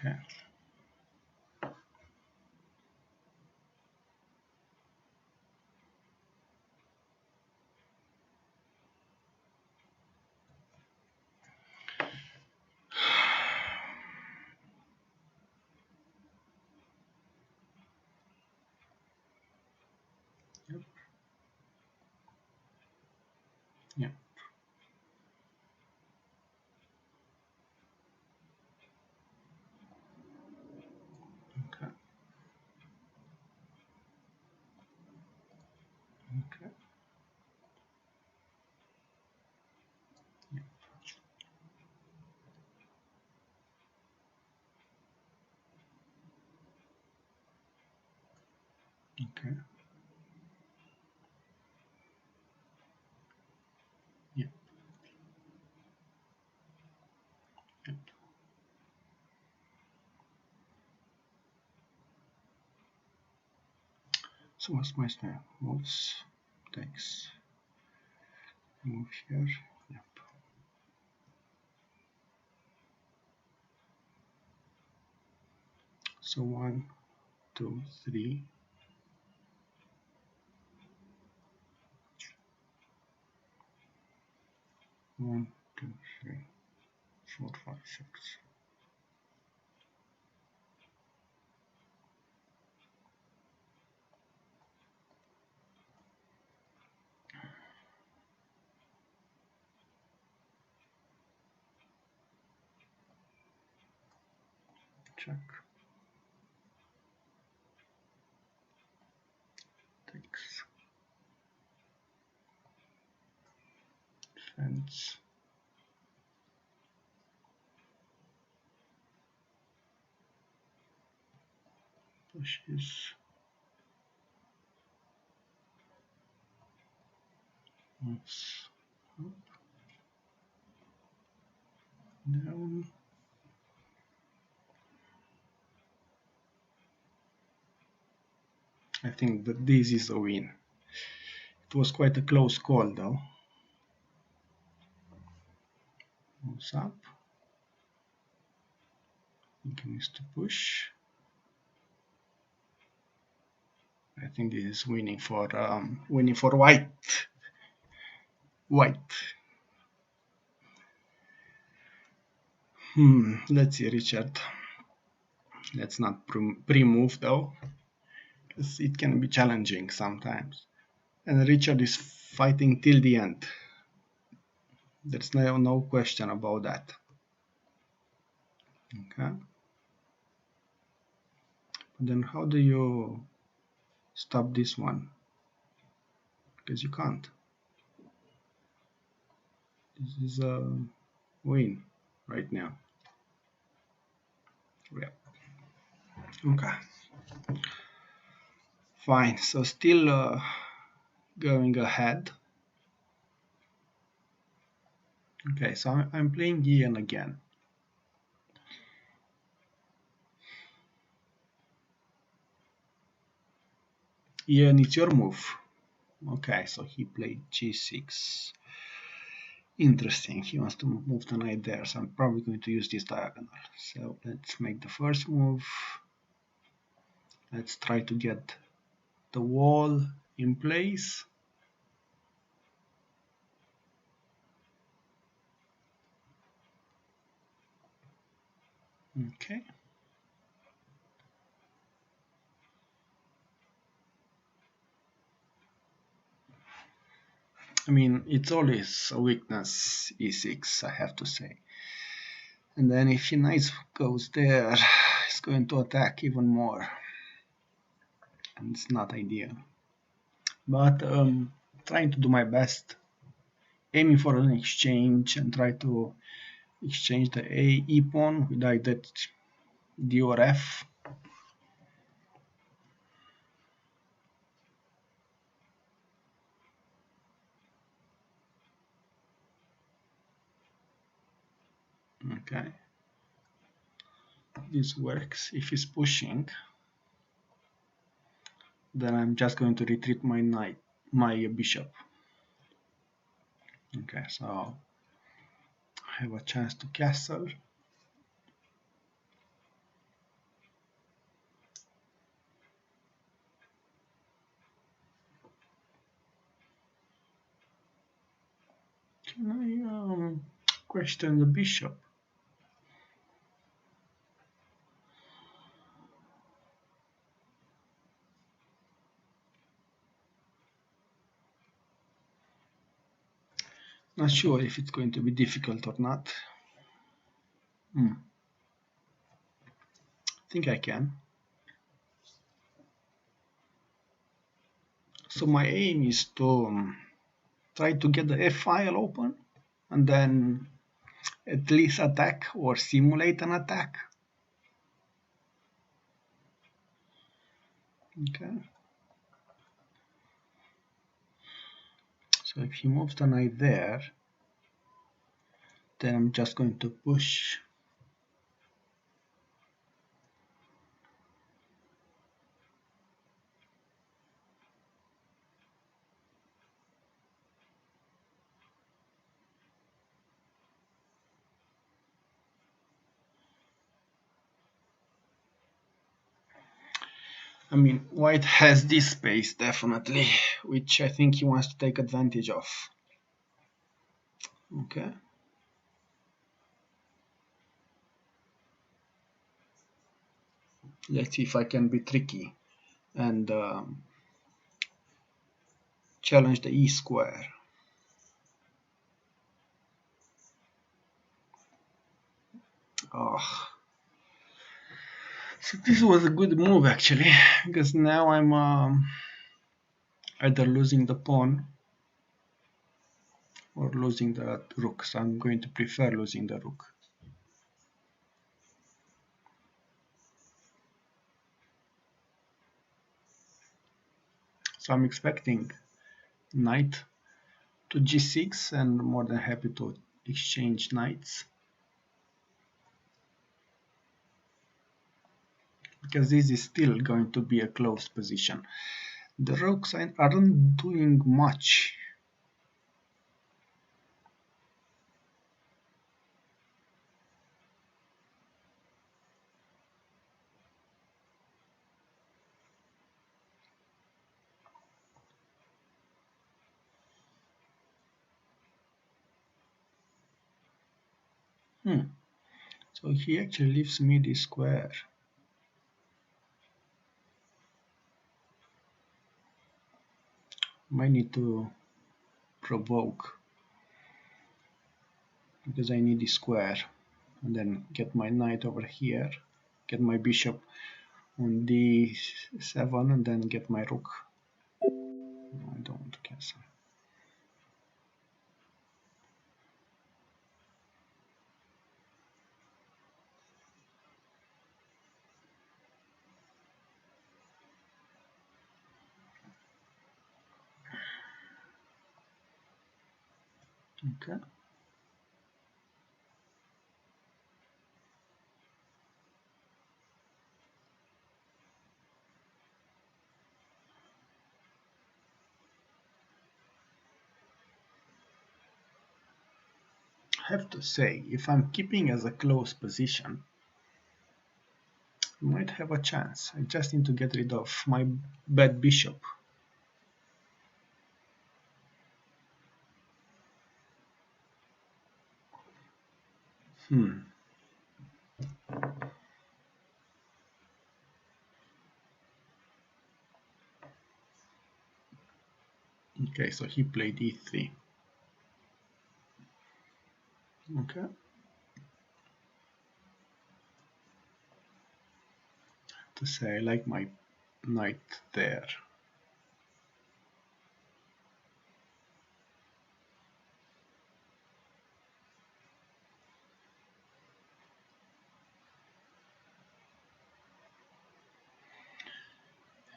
Okay. Yep. Yeah. Okay. Okay. Yeah. Okay. Yeah. Yep. So what's my snap? Moves, takes, move here. Yep. So 1, 2, 3. 1, 2, 3, 4, 5, 6. Check. Takes. Fence. Pushes. Moves up, down. I think that this is a win. It was quite a close call though. Moves up. He needs to push. I think this is winning for white. White. Let's see, Richard. Let's not pre-move though, because it can be challenging sometimes. And Richard is fighting till the end. There's no question about that. Okay. But then how do you stop this one? Because you can't. This is a win right now. Yeah. Okay. Fine. So still going ahead. Okay. So I'm playing Ian again. Ian, it's your move. Okay. So he played G6. Interesting. He wants to move the knight there. So I'm probably going to use this diagonal. So let's make the first move. Let's try to get the wall in place. Okay. I mean, it's always a weakness, e6, I have to say. And then if he knight goes there, it's going to attack even more. And it's not ideal. But trying to do my best, aiming for an exchange and try to exchange the e pawn with either d or f. Okay. This works. If he's pushing, then I'm just going to retreat my knight, my bishop. Okay, so I have a chance to castle. Can I question the bishop? Not sure if it's going to be difficult or not. I think I can. So my aim is to try to get the F file open and then at least attack or simulate an attack. Okay. So if he moves the knight there, then I'm just going to push. I mean, white has this space definitely, which I think he wants to take advantage of. Okay. Let's see if I can be tricky and challenge the E square. Oh. So this was a good move actually, because now I'm either losing the pawn or losing the rook. So I'm going to prefer losing the rook. So I'm expecting knight to g6 and more than happy to exchange knights. Because this is still going to be a close position. The rooks aren't doing much. So he actually leaves me this square. Might need to provoke, because I need this square, and then get my knight over here, get my bishop on d7, and then get my rook. No, I don't want to cancel. Okay. I have to say, if I'm keeping as a close position, I might have a chance. I just need to get rid of my bad bishop. Okay, so he played e3. Okay. To say I like my knight there.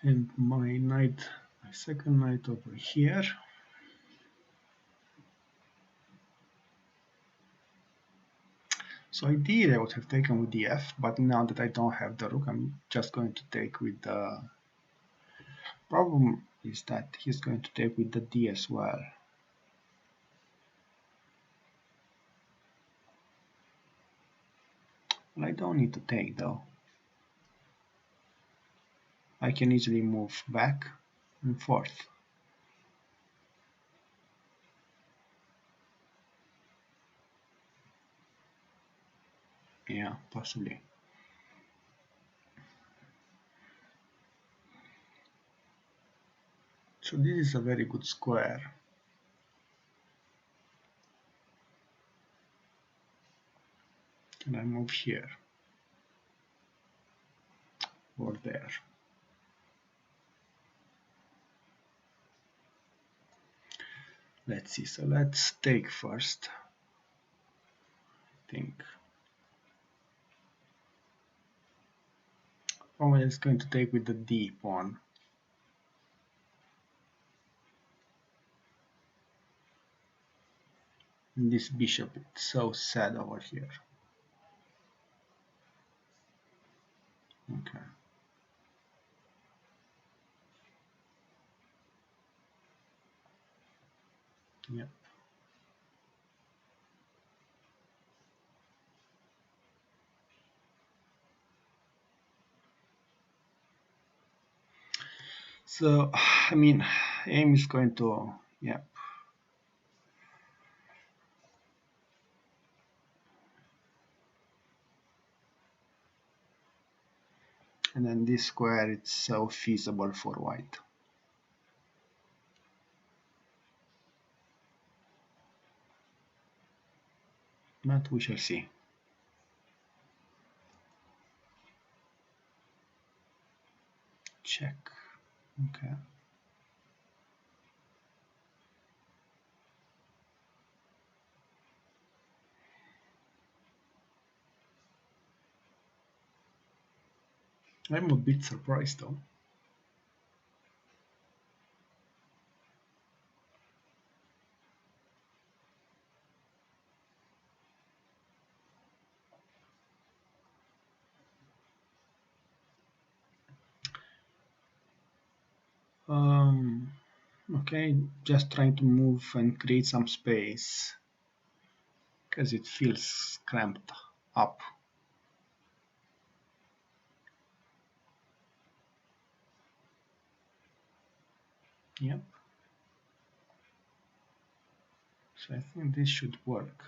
And my second knight over here. So ideally I would have taken with the f, but now that I don't have the rook, I'm just going to take with the... Problem is that he's going to take with the d as well. Well, I don't need to take though. I can easily move back and forth. Yeah, possibly. So this is a very good square. Can I move here or there? Let's see. So let's take first. I think. Oh, it's going to take with the D pawn. And this bishop is so sad over here. Okay. Yep. So, I mean, aim is going to, yeah. And then this square, it's so feasible for white. But we shall see. Check. Okay. I'm a bit surprised though. Okay, just trying to move and create some space because it feels cramped up. Yep. So I think this should work.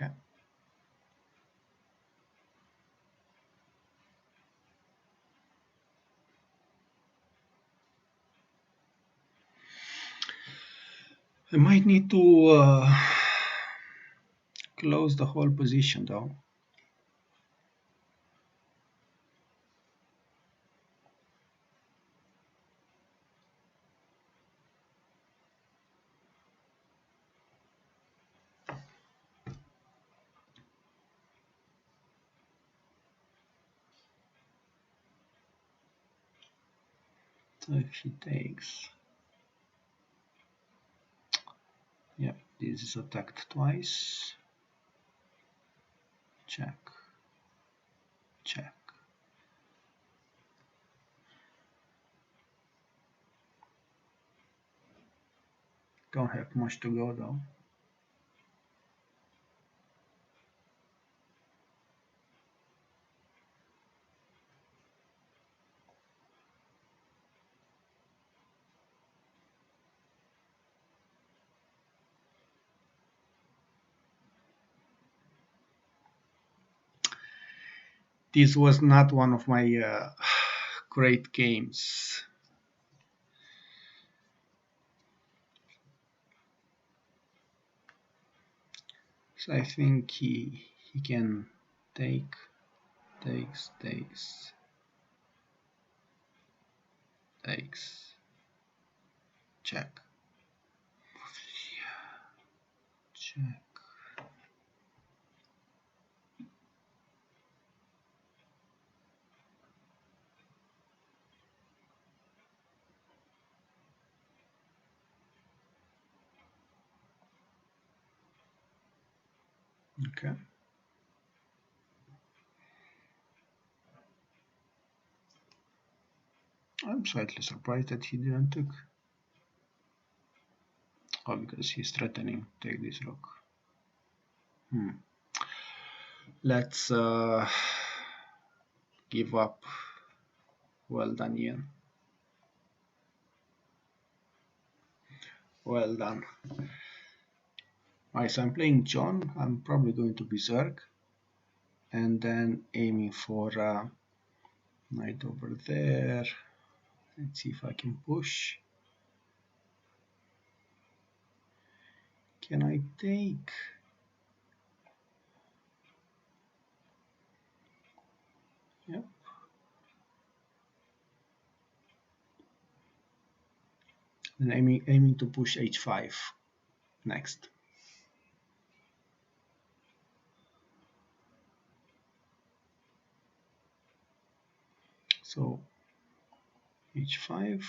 Okay. I might need to close the whole position though. So if he takes, yeah, this is attacked twice. Check, check. Don't have much to go though. This was not one of my great games. So I think he can take, takes, check, check. Okay. I'm slightly surprised that he didn't take. Oh, because he's threatening to take this rook. Let's give up. Well done, Ian. Well done. Alright, so I'm playing John. I'm probably going to Berserk. And then aiming for knight over there. Let's see if I can push. Can I take? Yep. And aiming to push h5 next. So h5.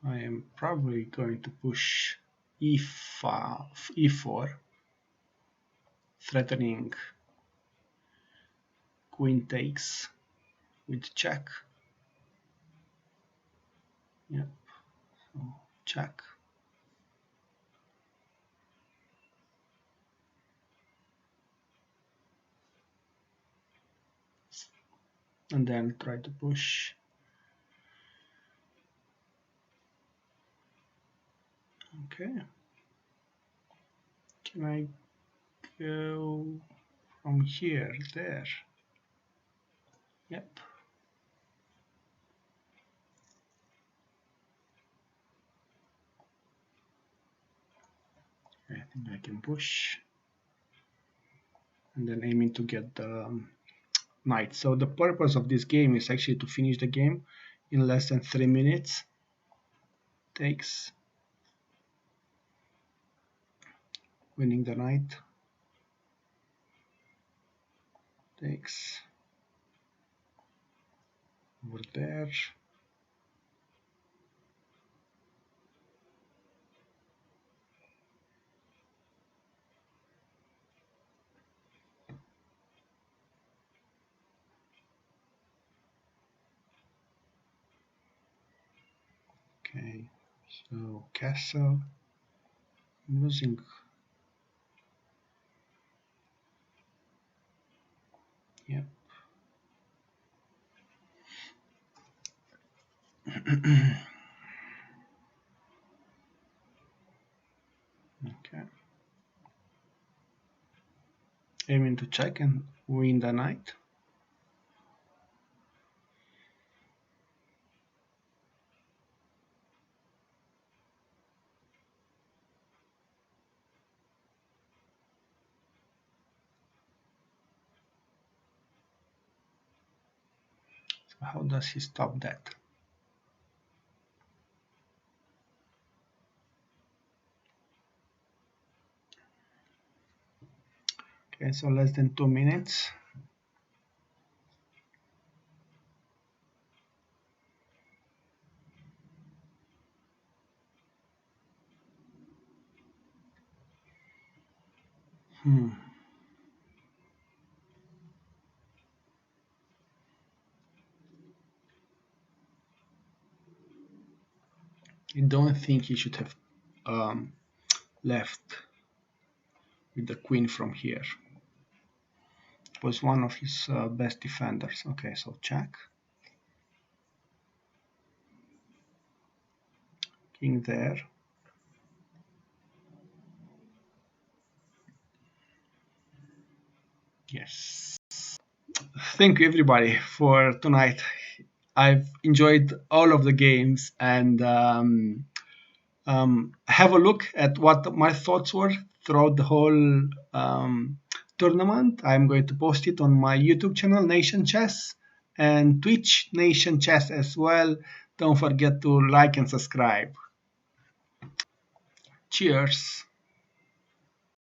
I am probably going to push e4, threatening queen takes with check. Yep, so check. And then try to push. Okay. Can I go from here there? Yep. I think I can push. And then aiming to get the knight. So the purpose of this game is actually to finish the game in less than 3 minutes. Takes. Winning the knight. Takes. Over there. Okay, so castle. I'm losing. Yep. Okay. Aiming to check and win the knight. So how does he stop that? Okay, so less than 2 minutes. I don't think he should have left with the queen from here. It was one of his best defenders. Okay, so check. King there. Yes. Thank you everybody for tonight. I've enjoyed all of the games and have a look at what my thoughts were throughout the whole tournament. I'm going to post it on my YouTube channel, Nation Chess, and Twitch, Nation Chess as well. Don't forget to like and subscribe. Cheers.